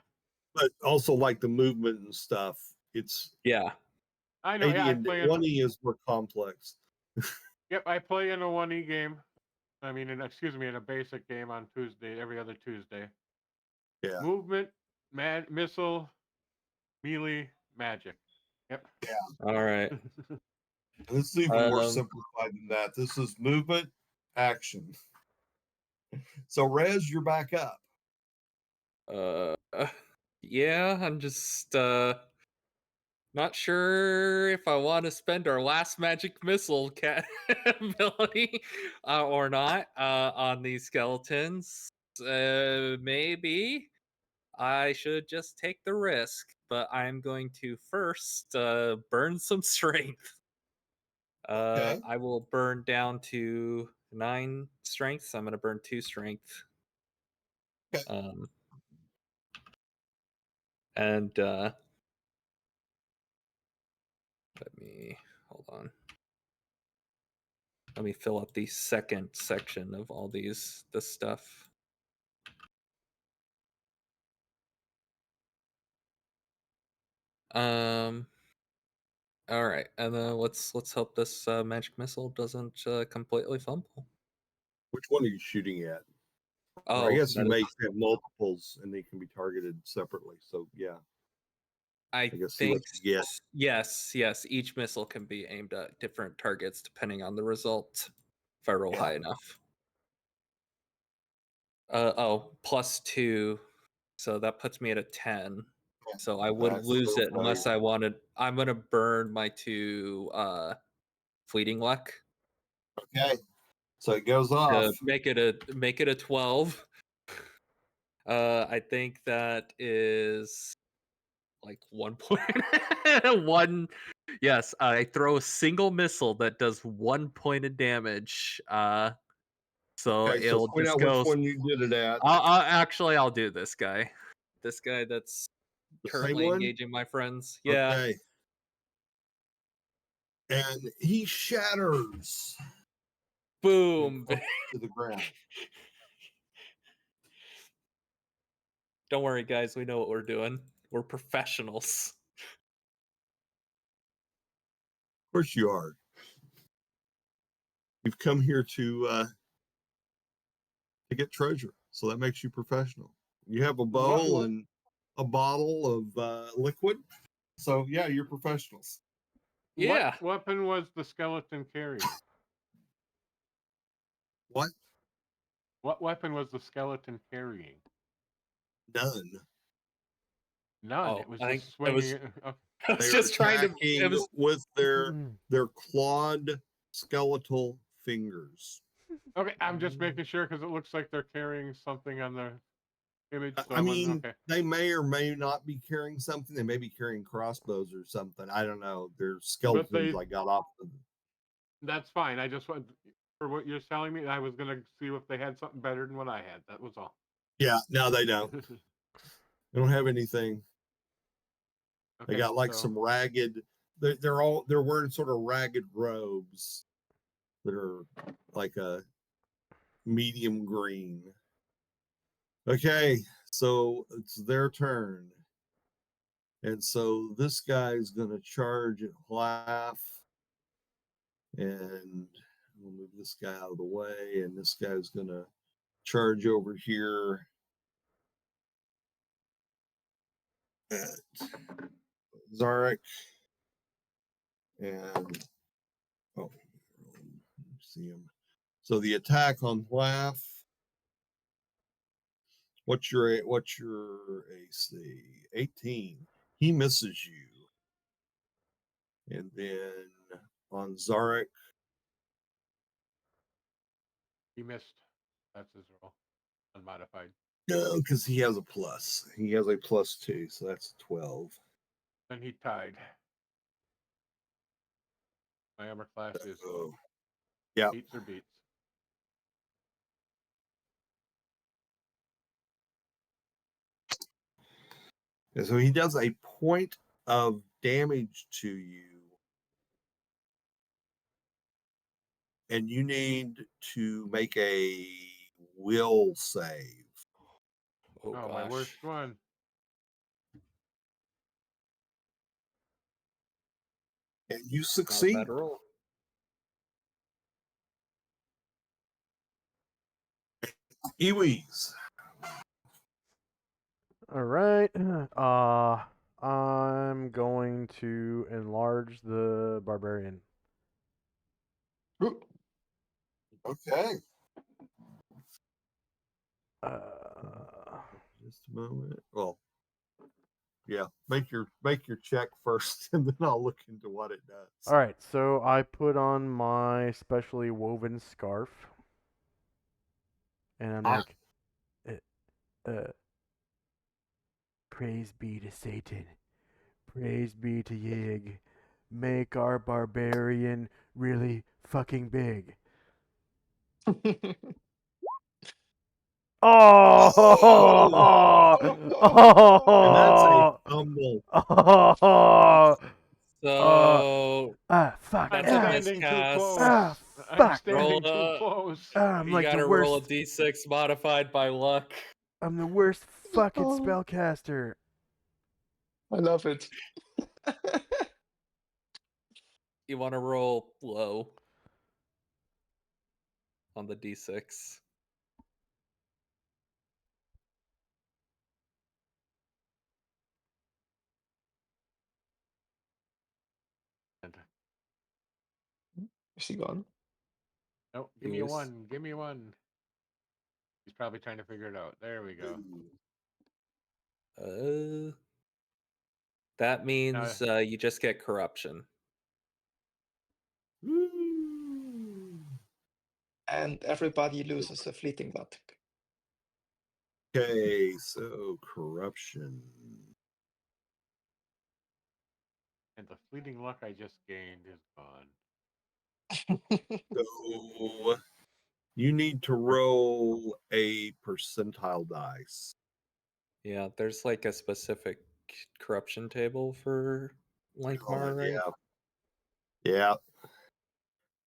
But also like the movement and stuff. It's yeah. I know. AD Yeah, I and play 1E is more complex. Yep, I play in a 1E game. I mean, in a basic game on Tuesday, every other Tuesday. Yeah. Movement, missile, melee, magic. Yep. Yeah. All right. This is even more simplified than that. This is movement, action. So Rez, you're back up. Yeah, I'm just not sure if I want to spend our last magic missile ability or not on these skeletons. Maybe I should just take the risk, but I'm going to first burn some strength. Okay. I will burn down to 9 strength, so I'm going to burn 2 strength. Okay. And let me hold on. Let me fill up the second section of all this stuff. All right, and then let's hope this magic missile doesn't completely fumble. Which one are you shooting at? Oh, or I guess you that may is- have multiples and they can be targeted separately. So yeah. I guess see what think you get. yes. Each missile can be aimed at different targets depending on the result. If I roll Yeah. high enough. +2, so that puts me at a 10. So I would That's lose so it unless funny. I wanted. I'm gonna burn my 2 fleeting luck. Okay. So it goes off. make it a 12. I think that is like 1 point. One. Yes, I throw a single missile that does 1 point of damage. So Okay, so it'll point just out which go. one you did it at. I'll do this guy. This guy that's The same currently one? engaging my friends. Yeah. Okay. And he shatters and Boom. falls to the ground. Don't worry, guys. We know what we're doing. We're professionals. Of course you are. You've come here to get treasure, so that makes you professional. You have a bow and a bottle of liquid, so yeah, you're professionals. Yeah. What weapon was the skeleton carrying? What? What weapon was the skeleton carrying? None. None. Oh, It was I think just it was. swinging. Okay. I was They just are trying to. attacking It was. with their clawed skeletal fingers. Okay, I'm just making sure because it looks like they're carrying something on their image. So I mean, okay. they may or may not be carrying something. They may be carrying crossbows or something. I don't know. They're skeletons I got off them. That's fine. I just want for what you're telling me. I was gonna see if they had something better than what I had. That was all. Yeah, no, they don't. They don't have anything. They Okay, got like so some ragged. They're wearing sort of ragged robes that are like a medium green. Okay, so it's their turn. And so this guy's going to charge at Laugh. And we'll move this guy out of the way. And this guy's going to charge over here at Zarek. And, oh, see him. So the attack on Laugh. What's your AC? 18. He misses you. And then on Zarek, he missed. That's his roll. Unmodified. no, because he has a plus. He has a +2, so that's 12. Then he tied. My armor class is yeah. beats or beats. And so he does a point of damage to you. And you need to make a will save. Oh, gosh. My worst one. And you succeed. Iwis. All right. I'm going to enlarge the barbarian. Okay. Just a moment. Well, yeah. Make your check first, and then I'll look into what it does. All right. So I put on my specially woven scarf, and I'm like, praise be to Satan, praise be to Yig, make our barbarian really fucking big. Oh! And that's a fumble. So fuck. I'm that's a standing too miscast. close. I'm Fuck. standing too close. I'm You like gotta the worst. roll a d6 modified by luck. I'm the worst fucking spellcaster. I love it. You want to roll low on the d6. Is he gone? Nope. Give me a 1. Give me 1. He's probably trying to figure it out. There we go. That means you just get corruption. And everybody loses a fleeting luck. Okay, so corruption. And the fleeting luck I just gained is gone. So you need to roll a percentile dice. Yeah, there's like a specific corruption table for Lankhmar, right? Yeah. Yeah.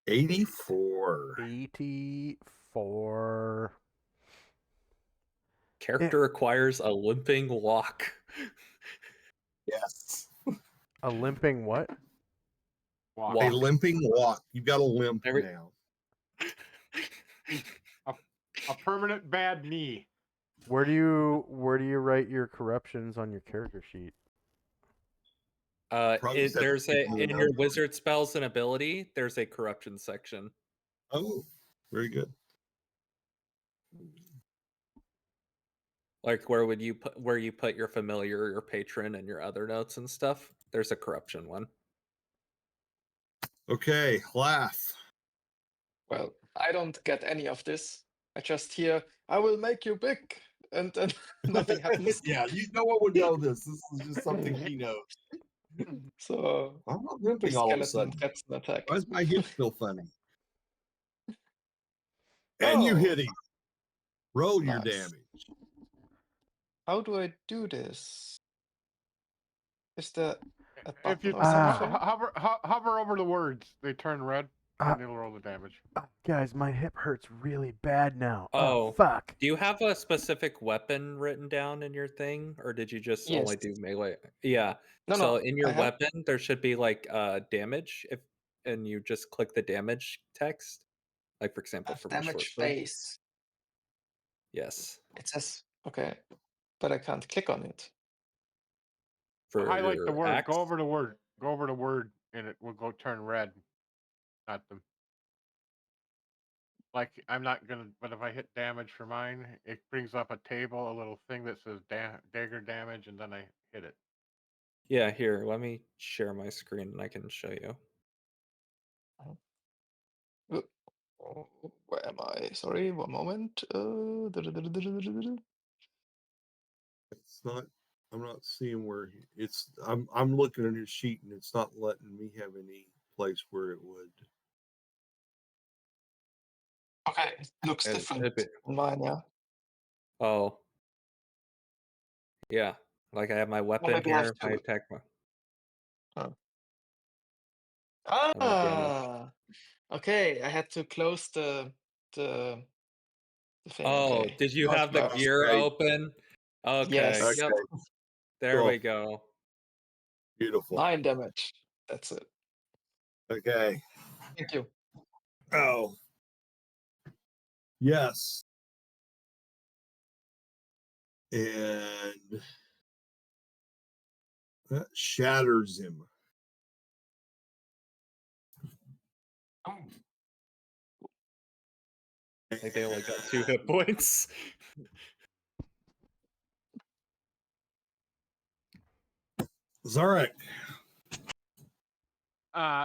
84. 84. Character acquires a limping walk. Yes. A limping what? Walk. A limping walk. You've got a limp now. A permanent bad knee. Where do you write your corruptions on your character sheet? There's in your wizard spells and ability, there's a corruption section. Oh, very good. Like where you put your familiar, your patron, and your other notes and stuff. There's a corruption one. Okay, laugh. Well, I don't get any of this. I just hear, I will make you big, and then nothing happens. Yeah, no one would know this. This is just something he knows. So I'm not the limping all of a skeleton sudden. gets an attack. Why does my hip feel funny? And you hit him. Roll your Nice. damage. How do I do this? Is there a If you button or something? hover over the words, they turn red, and it'll roll the damage. Guys, my hip hurts really bad now. Oh, fuck. Do you have a specific weapon written down in your thing, or did you just only Yes. do melee? Yeah. No, so no, in your I have- weapon, there should be like damage, and you just click the damage text. Like for example, for my short damage sword. phase. Yes. It says, okay, but I can't click on it. For Highlight your the word. axe. Go over the word. Go over the word, and it will go turn red. Not the. Like I'm not gonna, but if I hit damage for mine, it brings up a table, a little thing that says dagger damage, and then I hit it. Yeah, here, let me share my screen and I can show you. Where am I? Sorry, one moment. It's not. I'm not seeing where it's. I'm looking at his sheet and it's not letting me have any place where it would. Okay, it looks different on mine, yeah. Oh. Yeah. Like I have my weapon maybe I have here, my two. attack. Ah, okay. I had to close the thing. Oh, Okay. did you Now have it the works. gear open? Okay. Yes. Yep. There Cool. we go. Beautiful. 9 damage. That's it. Okay. Thank you. Oh. Yes. And that shatters him. I think they only got 2 hit points. Zarek.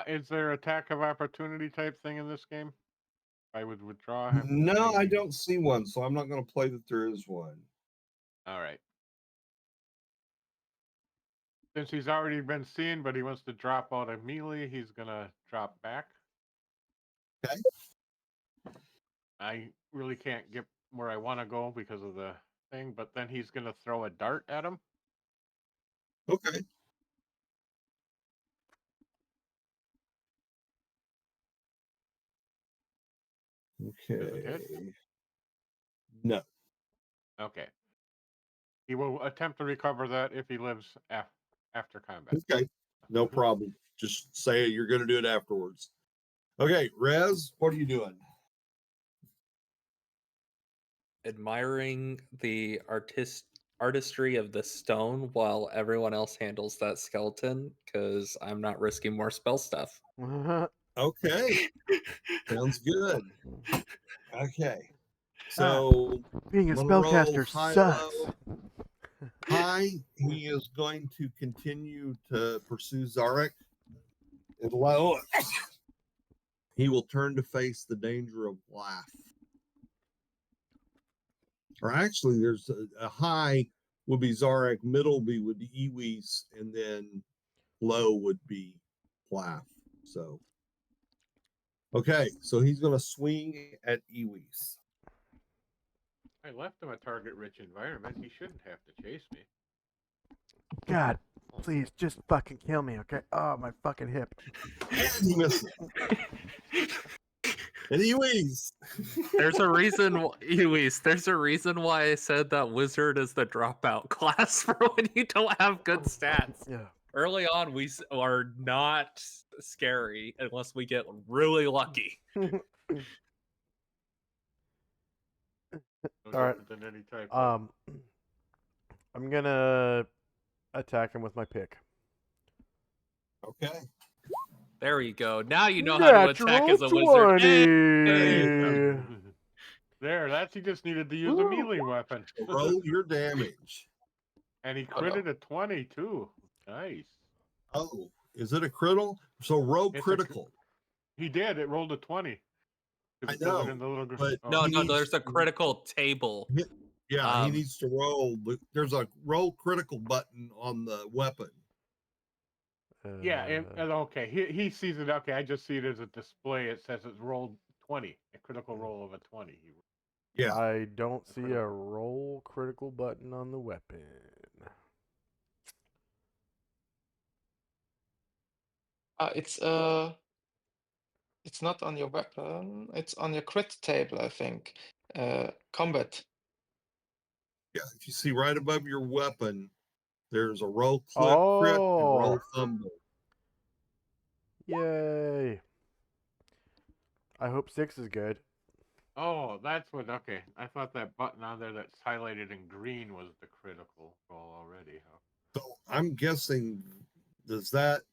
Is there attack of opportunity type thing in this game? I would withdraw. No, I don't see one, so I'm not going to play that there is one. All right. Since he's already been seen, but he wants to drop out of melee, he's gonna drop back. Okay. I really can't get where I want to go because of the thing, but then he's gonna throw a dart at him. Okay. Okay. No. Okay. He will attempt to recover that if he lives after combat. Okay. No problem. Just say you're going to do it afterwards. Okay, Rez, what are you doing? Admiring the artistry of the stone while everyone else handles that skeleton, because I'm not risking more spell stuff. Okay. Sounds good. Okay. So being a I'm gonna roll spellcaster high, sucks. low. High, he is going to continue to pursue Zarek. And low, he will turn to face the danger of laugh. Or actually, there's a high would be Zarek, middle would be Iwis, and then low would be laugh. So, okay, so he's going to swing at Iwis. I left him a target-rich environment. He shouldn't have to chase me. God, please, just fucking kill me, okay? Oh, my fucking hip. And he misses. And Iwis. There's a reason, Luis. There's a reason why I said that wizard is the dropout class for when you don't have good stats. Yeah. Early on, we are not scary unless we get really lucky. No All right. different than any type of... I'm gonna attack him with my pick. Okay. There you go. Now you know how to attack as a wizard. Hey! There, that's he just needed to use a melee weapon. Roll your damage. And he critted a 20 too. Nice. Oh, is it a critical? So roll It's critical. He did. It rolled a 20. I know, but No, he needs there's a to- critical table. Yeah, he needs to roll. There's a roll critical button on the weapon. Yeah, and okay, he sees it. Okay, I just see it as a display. It says it's rolled 20, a critical roll of a 20. Yeah. I don't see a roll critical button on the weapon. It's not on your weapon. It's on your crit table, I think. Combat. Yeah, if you see right above your weapon, there's a roll clip crit and roll fumble. Yay. I hope 6 is good. Oh, that's what. Okay, I thought that button on there that's highlighted in green was the critical roll already. Huh? So I'm guessing, does that?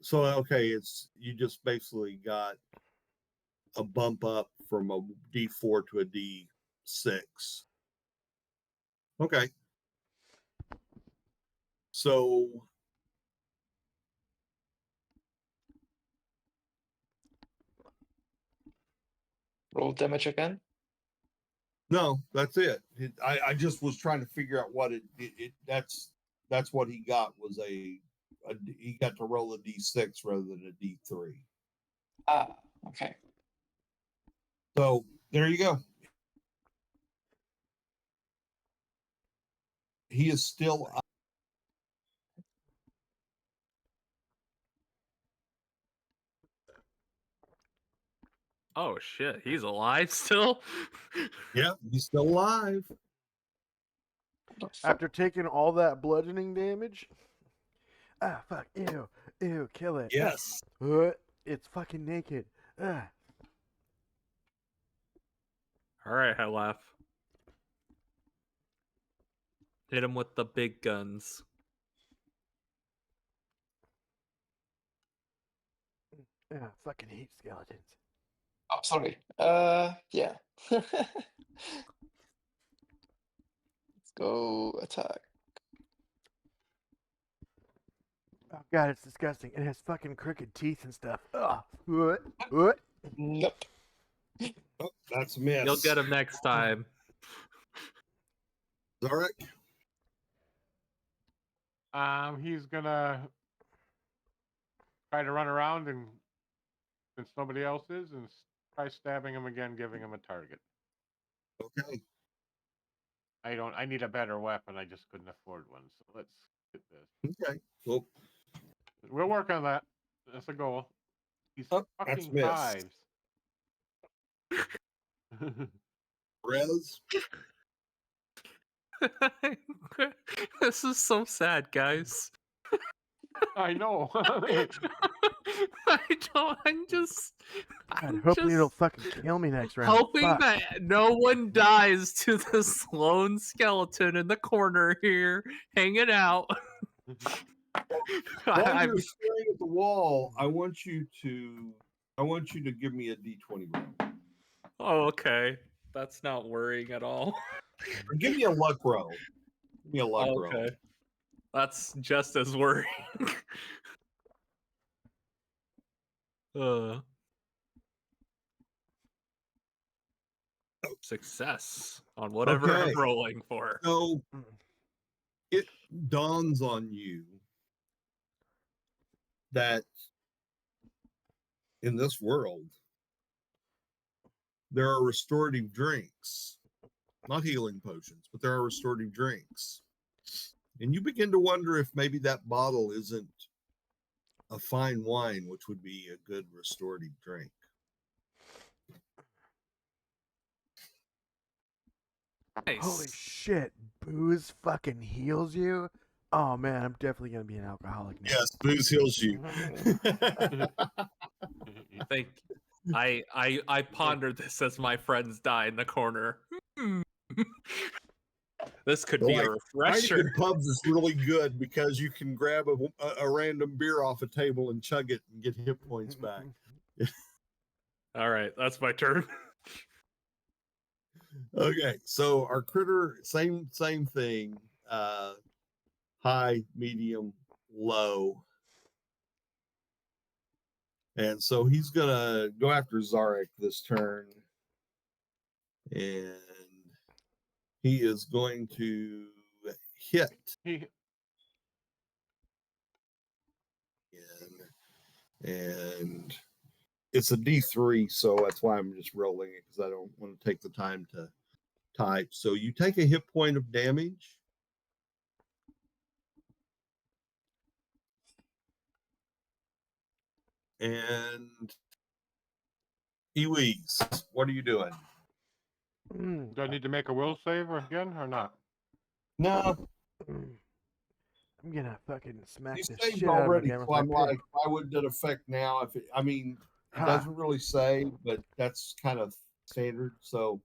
So okay, it's you just basically got a bump up from a D4 to a D6. Okay. So Roll damage again. no, that's it. I just was trying to figure out what that's what he got was he got to roll a D6 rather than a D3. Ah, okay. So there you go. He is still up. Oh shit, he's alive still? Yeah, he's still alive. After taking all that bludgeoning damage? Ah, fuck. Ew. Ew, kill it. Yes. It's fucking naked. Ah. Alright, I laugh. Hit him with the big guns. Yeah, fucking hate skeletons. Oh, sorry. Yeah. Let's go attack. Oh god, it's disgusting. It has fucking crooked teeth and stuff. Ugh. What? Nope. Oh, that's a miss. You'll get him next time. Zarek? He's gonna try to run around and since nobody else is, and try stabbing him again, giving him a target. Okay. I need a better weapon. I just couldn't afford one. So let's get this. Okay. Well, we'll work on that. That's a goal. He's fucking missed. 5s. Rez? This is so sad, guys. I know. I'm just hopefully it'll fucking kill me next round. hoping Fuck. that no one dies to this lone skeleton in the corner here, hanging out. While you're staring at the wall, I want you to give me a D20 roll. Oh, okay. That's not worrying at all. Or give me a luck roll. Give me a luck roll. Okay. That's just as worrying. Success on whatever Okay. I'm rolling for. So it dawns on you that in this world, there are restorative drinks, not healing potions, but there are restorative drinks. And you begin to wonder if maybe that bottle isn't a fine wine, which would be a good restorative drink. Holy Nice. shit, booze fucking heals you? Oh man, I'm definitely gonna be an alcoholic now. Yes, booze heals you. Thank I pondered this as my friends die in the corner. This could be a Finding refresher. good pubs is really good because you can grab a random beer off a table and chug it and get hit points back. All right, that's my turn. Okay, so our critter, same thing. High, medium, low. And so he's gonna go after Zarek this turn. And he is going to hit. And it's a D3, so that's why I'm just rolling it, because I don't want to take the time to type. So you take a hit point of damage. And Eloise, what are you doing? Do I need to make a will save again or not? No. I'm gonna fucking smack You the saved shit out of him already, again with so my I'm like, pick. why would that affect now? If it, I mean, it Ha. doesn't really say, but that's kind of standard. So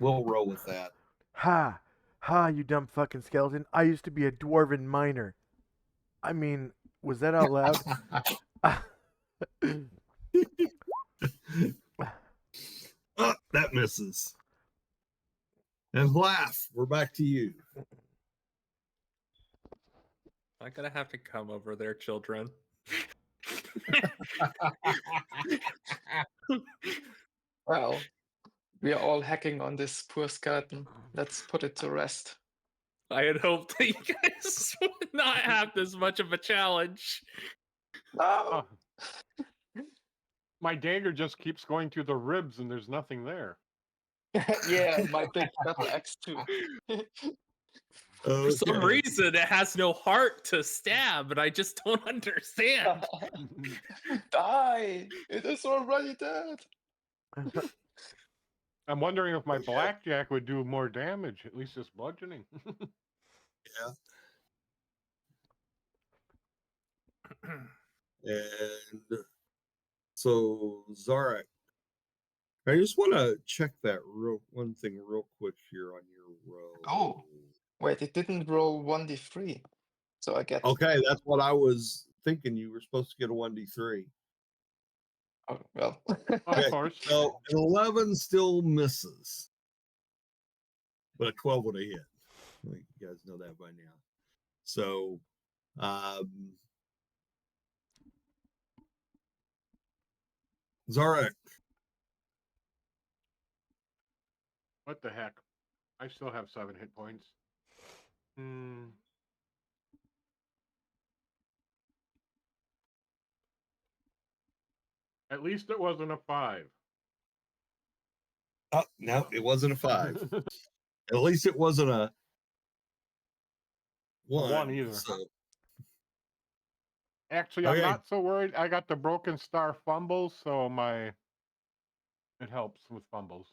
we'll roll with that. Ha! Ha, you dumb fucking skeleton. I used to be a dwarven miner. I mean, was that out loud? Oh, that misses. And laugh. We're back to you. I'm gonna have to come over there, children. Well, we are all hacking on this poor skeleton. Let's put it to rest. I had hoped that you guys would not have this much of a challenge. No. My dagger just keeps going through the ribs and there's nothing there. Yeah, my big battle axe too. For some reason, it has no heart to stab, and I just don't understand. Die! It is already dead. I'm wondering if my blackjack would do more damage, at least it's bludgeoning. And so Zarek, I just want to check that one thing real quick here on your roll. Oh, wait, it didn't roll 1d3. So I get. Okay, that's what I was thinking. You were supposed to get a 1d3. Oh, well. Of course. So an 11 still misses, but a 12 would have hit. I think you guys know that by now. So, Zarek. What the heck? I still have 7 hit points. At least it wasn't a 5. Oh, no, it wasn't a 5. At least it wasn't a 1 either. So. Actually, I'm not so worried. I got the broken star fumbles, so it helps with fumbles.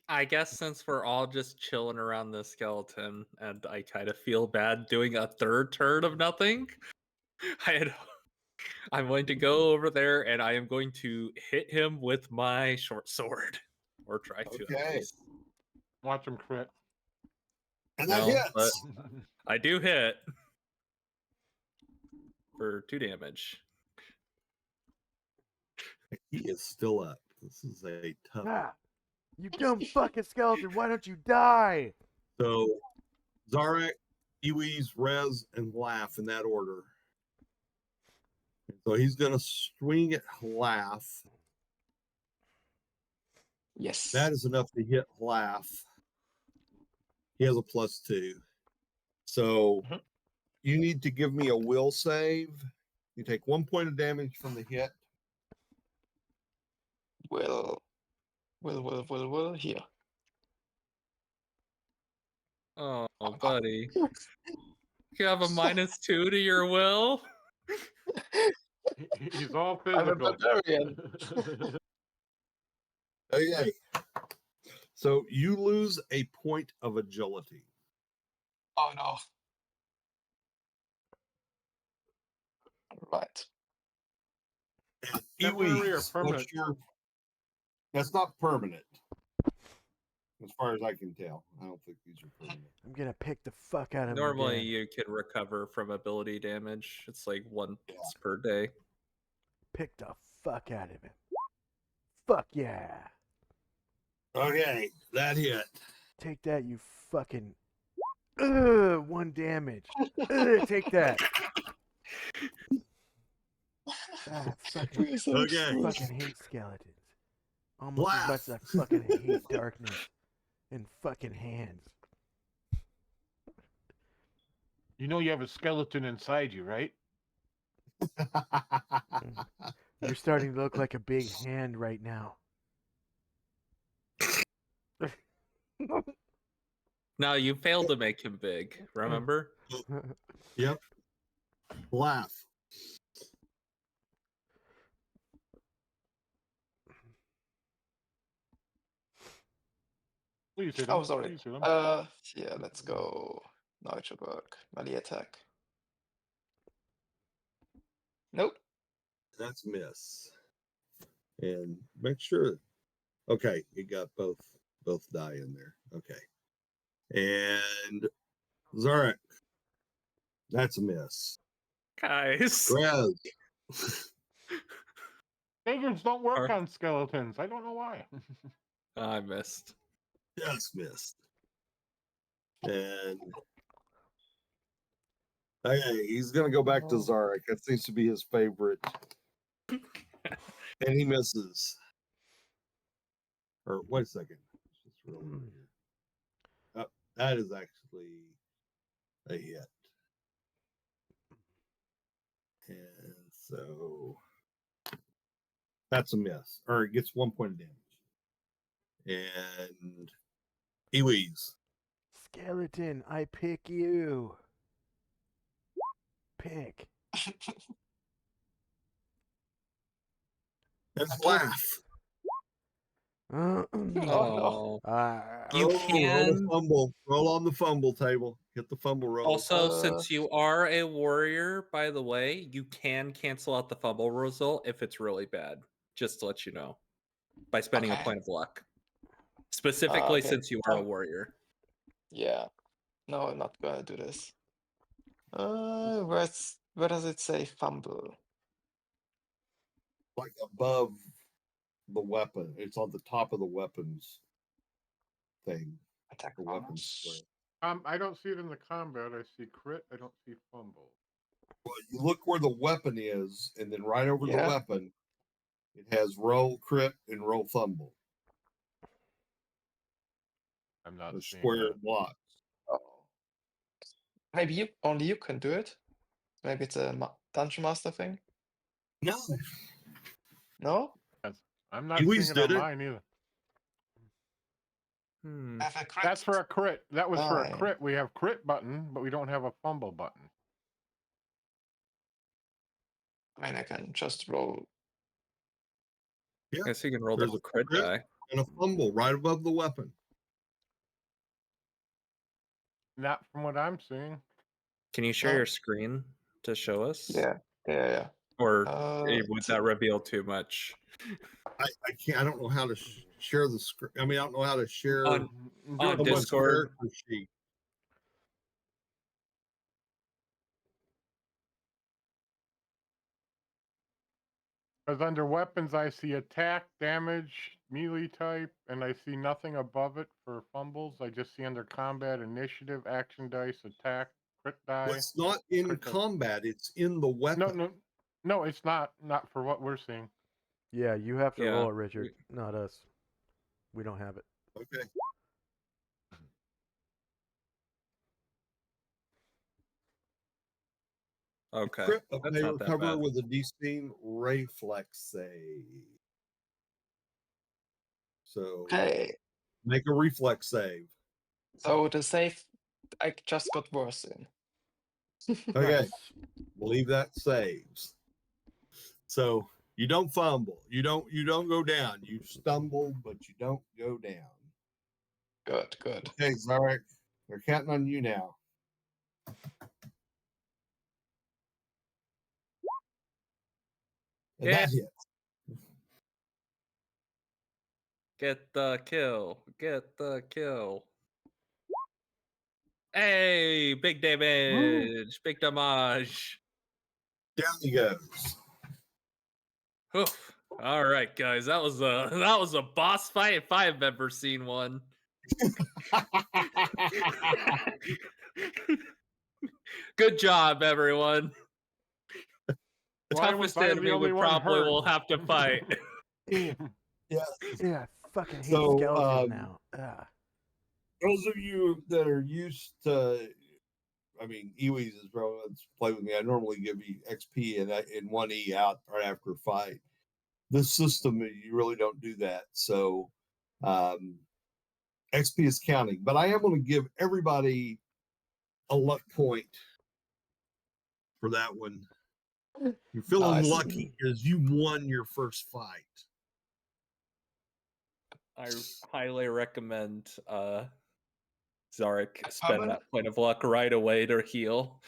I guess since we're all just chilling around the skeleton, and I kind of feel bad doing a third turn of nothing, I'm going to go over there and I am going to hit him with my short sword, or try to. At least. Watch him crit. And that hits. But I do hit for 2 damage. He is still up. This is a tough. Ah, you dumb fucking skeleton! Why don't you die? So, Zarek, Iwis, Rez, and Laugh in that order. So he's going to swing at Laugh. Yes. That is enough to hit Laugh. He has a +2. So you need to give me a will save. You take 1 point of damage from the hit. Will here. Oh, buddy. You have a -2 to your will? He's all I'm a physical. barbarian. Okay. So you lose a point of agility. Oh no. Right. Temporary or Ewees, permanent? that's not permanent. As far as I can tell. I don't think these are permanent. I'm gonna pick the fuck out of him Normally, again. you can recover from ability damage. It's like once per day. Pick the fuck out of him. Fuck yeah. Okay, that hit. Take that, you fucking. 1 damage. Take that. Ah, fucking, Okay. fucking hate skeletons. Almost as much as I fucking hate darkness and fucking hands. You know you have a skeleton inside you, right? You're starting to look like a big hand right now. No, you failed to make him big, remember? Yep. Laugh. Please hit him. Oh, sorry. Please hit him. Yeah, let's go. Now it should work. Melee attack. Nope. That's miss. And make sure. Okay, you got both die in there. Okay. And Zarek. That's a miss. Guys. Grez. Daggers don't work on skeletons. I don't know why. I missed. Just missed. And okay, he's gonna go back to Zarek. That seems to be his favorite. And he misses. Or wait a second. Let's just roll over here. That is actually a hit. And so that's a miss. Or it gets 1 point of damage. And Ewees. Skeleton, I pick you. Pick. That's Laugh. Oh no. You can roll, fumble. Roll on the fumble table. Hit the fumble roll. Also, since you are a warrior, by the way, you can cancel out the fumble result if it's really bad. Just to let you know. By spending a point of luck. Specifically okay. since you are a warrior. Yeah. No, I'm not gonna do this. Where does it say fumble? Like above the weapon. It's on the top of the weapons thing. Attack the weapons square. I don't see it in the combat. I see crit. I don't see fumble. Well, you look where the weapon is, and then right over the weapon, it has roll crit and roll fumble. I'm not the seeing square that. blocks. Oh. Maybe only you can do it. Maybe it's a dungeon master thing. No. No? I'm not Ewees seeing it on did it. mine either. Have a crit. That's for a crit. That was for a Nine. crit. We have crit button, but we don't have a fumble button. I mean, I can just roll. Yeah. I guess you can roll There's the a crit crit die. and a fumble right above the weapon. Not from what I'm seeing. Can you share your screen to show us? Yeah. Or would that reveal too much? I can't. I don't know how to share the screen. I mean, I don't know how to share on someone's Discord. character sheet. Because under weapons, I see attack, damage, melee type, and I see nothing above it for fumbles. I just see under combat, initiative, action dice, attack, crit die. Well, it's not in combat. It's in the weapon. No, it's not. Not for what we're seeing. Yeah, you have to Yeah. roll it, Richard, not us. We don't have it. Okay. Okay. Crit That's may not that recover bad. with a DC reflex save. So Okay. make a reflex save. So the save I just got worse in. Okay. Believe that saves. So you don't fumble. You don't go down. You stumble, but you don't go down. Good, good. Okay, Zarek, they're counting on you now. And Yeah. that hits. Get the kill. Get the kill. Hey, big damage. Big damage. Down he goes. Oof. All right, guys. That was a boss fight if I've ever seen one. Good job, everyone. The Why was toughest I the enemy only would one probably hurt? will have to fight. Yeah. Yeah, I fucking hate So, skeletons now. those of you that are used to, I mean, Ewees is bro. Let's play with me. I normally give you XP and 1E out right after a fight. This system, you really don't do that. So, XP is counting. But I am going to give everybody a luck point for that one. You're feeling Nice. lucky because you won your first fight. I highly recommend Zarek spend permanent- that point of luck right away to heal.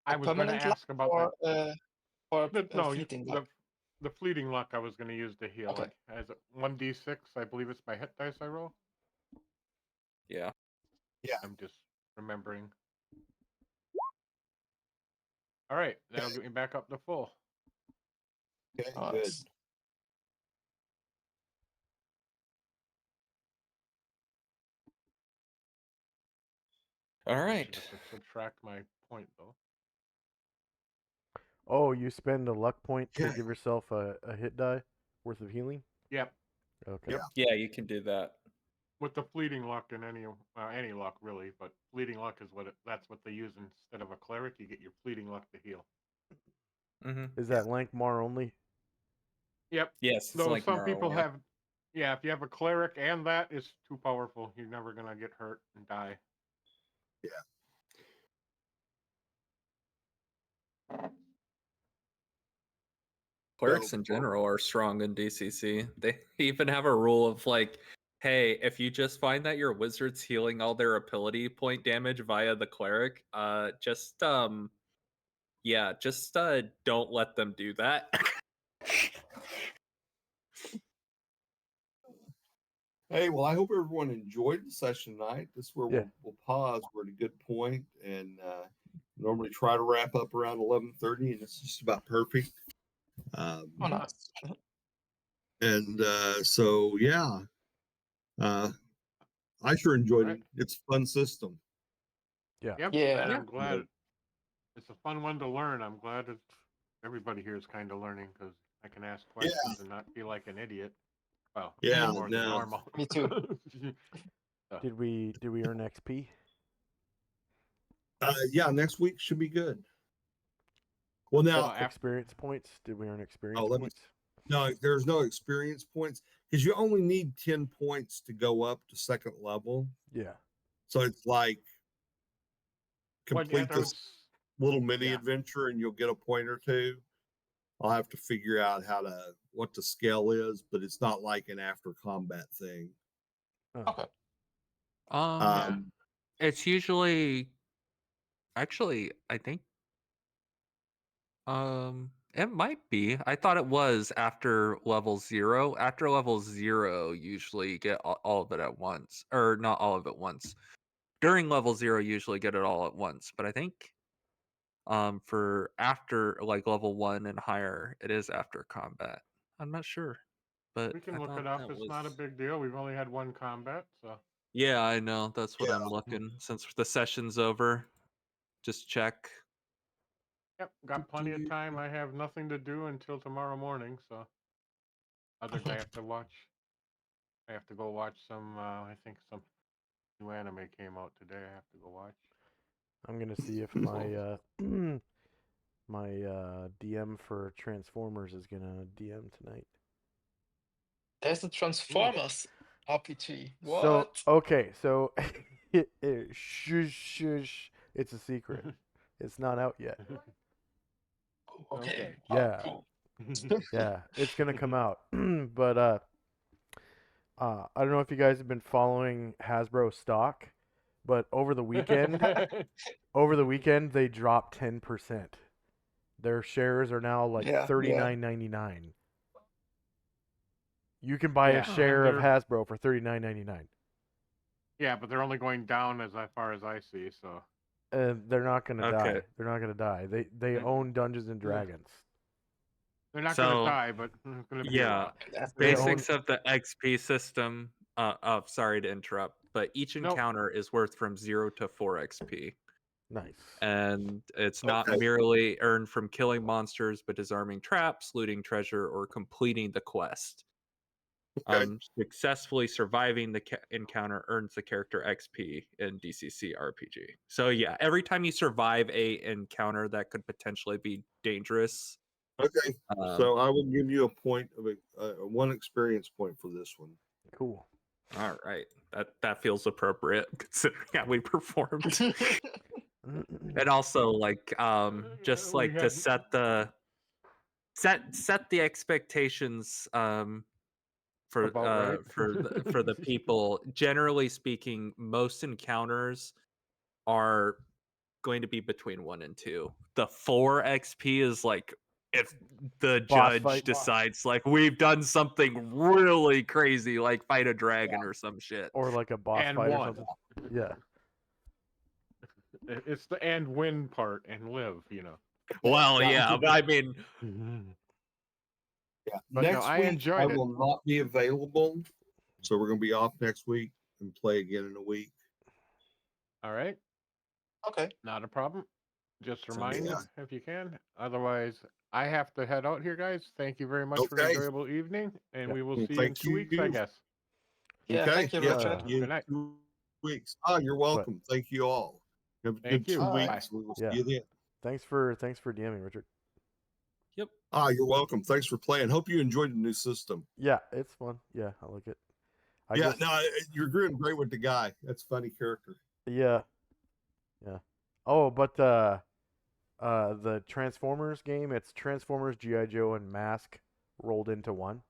I A was going to permanent luck ask about or or that. a No, fleeting luck? the fleeting luck I was going to use to heal. Okay. Like, as 1d6, I believe it's my hit dice I roll. Yeah. Yeah. I'm just remembering. All right, that'll get me back up to full. Okay, good. Nice. All I right. should have to subtract my point though. Oh, you spend a luck point to Yeah. give yourself a hit die worth of healing? Yep. Okay. Yeah. Yeah, you can do that. With the fleeting luck and any luck really, but fleeting luck is that's what they use instead of a cleric. You get your fleeting luck to heal. Mm-hmm. Is that Lankhmar only? Yep. Yes, it's Though like some people Morrowind. have, yeah, if you have a cleric and that is too powerful, you're never gonna get hurt and die. Yeah. Clerics So, in general are strong in DCC. They even have a rule of like, hey, if you just find that your wizard's healing all their ability point damage via the cleric, just don't let them do that. hey, well, I hope everyone enjoyed the session tonight. This is where Yeah. we'll pause. We're at a good point, and normally try to wrap up around 11:30, and it's just about perfect. Oh, nice. And so, yeah, I sure enjoyed it. It's a fun system. Yeah. Yep. Yeah. And Yeah. I'm glad it's a fun one to learn. I'm glad that everybody here is kind of learning because I can ask questions and not feel like an idiot. Well, Yeah, more than no. normal. Me too. So, Did we earn XP? Yeah, next week should be good. Well, now, Experience points? Did we earn experience let me. points? No, there's no experience points because you only need 10 points to go up to second level. Yeah. So it's like well, yeah, complete this little mini yeah. adventure and you'll get a point or two. I'll have to figure out what the scale is, but it's not like an after combat thing. Okay. It's usually actually, I think it might be. I thought it was after level 0. After level 0, usually you get all of it at once. Or not all of it once. During level 0, you usually get it all at once. But I think for after like level 1 and higher, it is after combat. I'm not sure. But We can I look thought it up. that It's was... not a big deal. We've only had one combat, so. Yeah, I know. That's what Yeah. I'm looking. Since the session's over, just check. Yep, got plenty of time. I have nothing to do until tomorrow morning, so other guy have to watch. I have to go watch some. I think some new anime came out today. I have to go watch. I'm gonna see if my my DM for Transformers is gonna DM tonight. There's the Transformers RPG. So What? okay, so shush shush. It's a secret. It's not out yet. Okay. Yeah, Cool. yeah, it's gonna come out. But I don't know if you guys have been following Hasbro stock, but over the weekend they dropped 10%. Their shares are now like Yeah. $39.99. You can buy a Yeah, share and of they're Hasbro for $39.99. yeah, but they're only going down as far as I see. So They're not gonna Okay. die. They're not gonna die. They They- own Dungeons and Dragons. they're not going to So die, but there's going to be a yeah, loss. That's They good. own basics of the XP system. Sorry to interrupt, but each Nope. encounter is worth from 0 to 4 XP. nice. And it's not Okay. merely earned from killing monsters, but disarming traps, looting treasure, or completing the quest. Okay. Successfully surviving the encounter earns the character XP in DCC RPG. So yeah, every time you survive a encounter that could potentially be dangerous. Okay. Um, So I will give you a point of one experience point for this one. Cool. all right, that feels appropriate considering how we performed. And also like just We like to had- set the expectations for About right. for the people. Generally speaking, most encounters are going to be between 1 and 2. The 4 XP is like if the Boss judge fight. decides like we've done something really crazy, like fight a dragon or some shit. Or like a boss And fight or won. something. Yeah. It's the and win part and live, Well, yeah, but I mean, Yeah. But no, Next I week I enjoyed it. will not be available, so we're going to be off next week and play again in a week. All right, Okay. not a problem. Just Sounds remind me good. if you can. Otherwise, I have to head out here, guys. Thank you very much for an Okay. enjoyable evening, and Yeah. we will Well, see you in thank 2 weeks, I you. guess. Yeah. Okay. Thank you, Yeah. Richard. See you Good night. in 2 weeks. Oh, you're welcome. Thank you all. Have a Thank good you. 2 Bye. weeks. We will Yeah. see you then. Thanks for DMing, Richard. yep. Ah, you're welcome. Thanks for playing. Hope you enjoyed the new system. Yeah, it's fun. Yeah, I like it. I Yeah, just no, you're doing great with the guy. That's a funny character. yeah. Yeah. Oh, but the Transformers game, it's Transformers, G.I. Joe, and Mask rolled into one.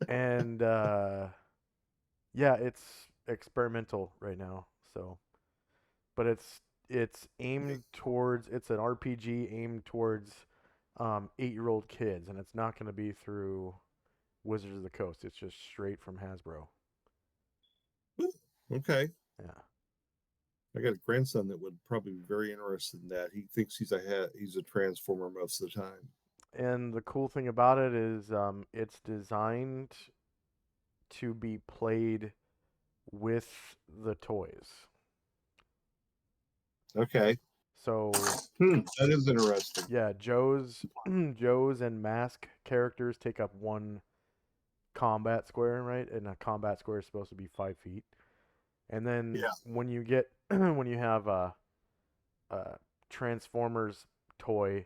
And yeah, it's experimental right now. So, but it's aimed towards it's an RPG aimed towards 8-year-old kids, and it's not going to be through Wizards of the Coast. It's just straight from Hasbro. Okay. Yeah. I got a grandson that would probably be very interested in that. He thinks he's a transformer most of the time. And the cool thing about it is it's designed to be played with the toys. Okay. So That is interesting. yeah, Joe's and Mask characters take up one combat square, right? And a combat square is supposed to be 5 feet. And then Yeah. when you get when you have a Transformers toy,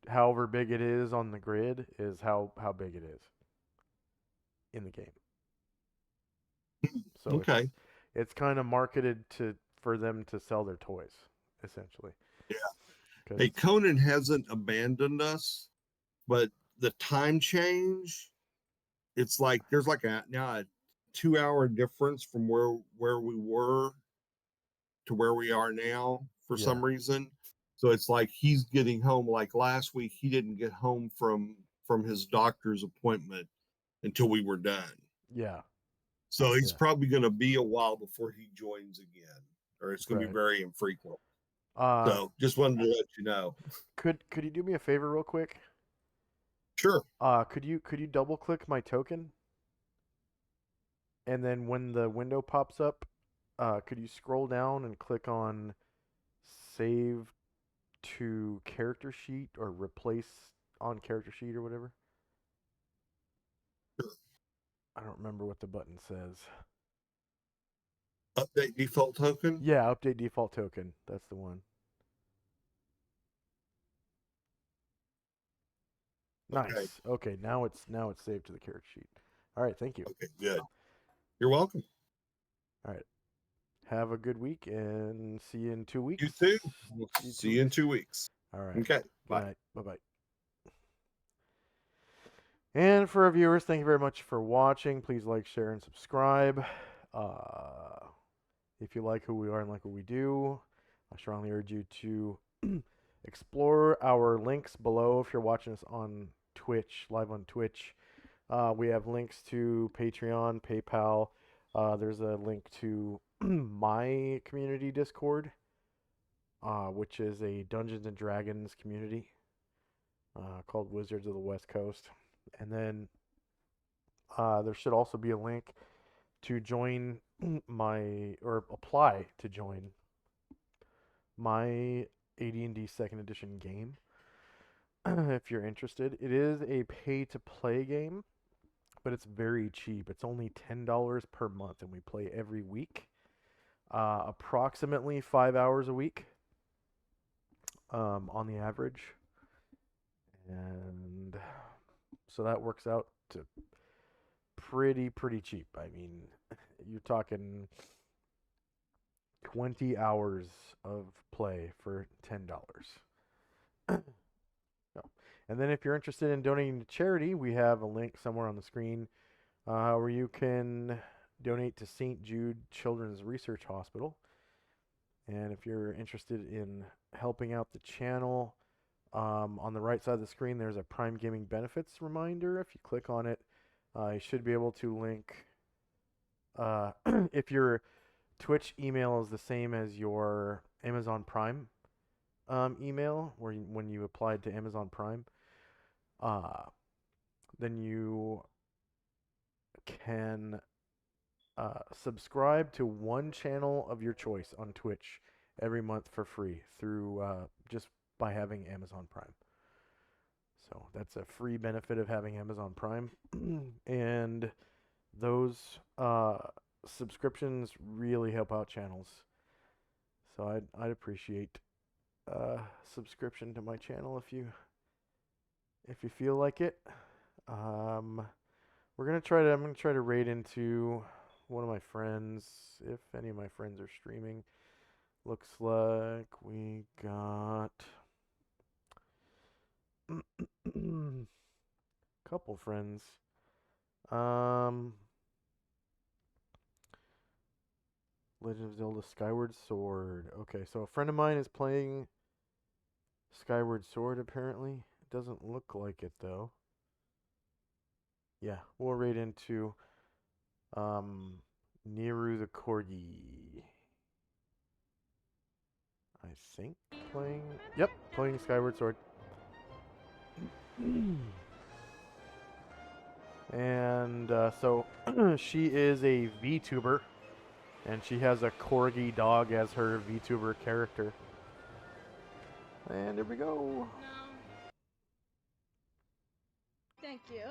however big it is on the grid is how big it is in the game. So Okay. it's kind of marketed for them to sell their toys, essentially. Yeah. 'Cause Hey, it's- Conan hasn't abandoned us, but the time change, it's like there's like now a 2-hour difference from where we were to where we are now for Yeah. some reason. So it's like he's getting home. Like last week, he didn't get home from his doctor's appointment until we were done. Yeah. So he's Yeah. probably going to be a while before he joins again, or it's going to be Right. very infrequent. Uh, So just wanted to let you know. could you do me a favor real quick? Sure. Could you double click my token? And then when the window pops up, could you scroll down and click on save to character sheet or replace on character sheet or whatever? don't remember what the button says. Update default token? Yeah, update default token. That's the one. Nice. Okay, now it's saved to the character sheet. All right, thank you. Okay, good. You're welcome. All right. Have a good week and see you in 2 weeks. You too. We'll see you in 2 weeks. All right. Okay. Good Bye. night. Bye-bye. And for our viewers, thank you very much for watching. Please like, share, and subscribe. If you like who we are and like what we do, I strongly urge you to explore our links below if you're watching us on Twitch, live on Twitch. We have links to Patreon, PayPal. There's a link to my community Discord, which is a Dungeons and Dragons community called Wizards of the West Coast. And then there should also be a link to join apply to join my AD&D 2nd edition game if you're interested. It is a pay-to-play game, but it's very cheap. It's only $10 per month, and we play every week, approximately 5 hours a week on the average. And so that works out to pretty cheap. I mean, you're talking 20 hours of play for $10. And then if you're interested in donating to charity, we have a link somewhere on the screen where you can donate to St. Jude Children's Research Hospital. And if you're interested in helping out the channel, on the right side of the screen, there's a Prime Gaming benefits reminder. If you click on it, you should be able to link. If your Twitch email is the same as your Amazon Prime email, when you applied to Amazon Prime, then you can subscribe to one channel of your choice on Twitch every month for free through just by having Amazon Prime. So that's a free benefit of having Amazon Prime. And those subscriptions really help out channels. So I'd appreciate subscription to my channel if you feel like it. I'm gonna try to raid into one of my friends, if any of my friends are streaming. Looks like we got couple friends. Legend of Zelda Skyward Sword. Okay, so a friend of mine is playing Skyward Sword apparently. It doesn't look like it though. Yeah, we'll raid into Niru the Corgi. I think playing Skyward Sword. And so she is a VTuber, and she has a corgi dog as her VTuber character. And here we go. No. Thank you.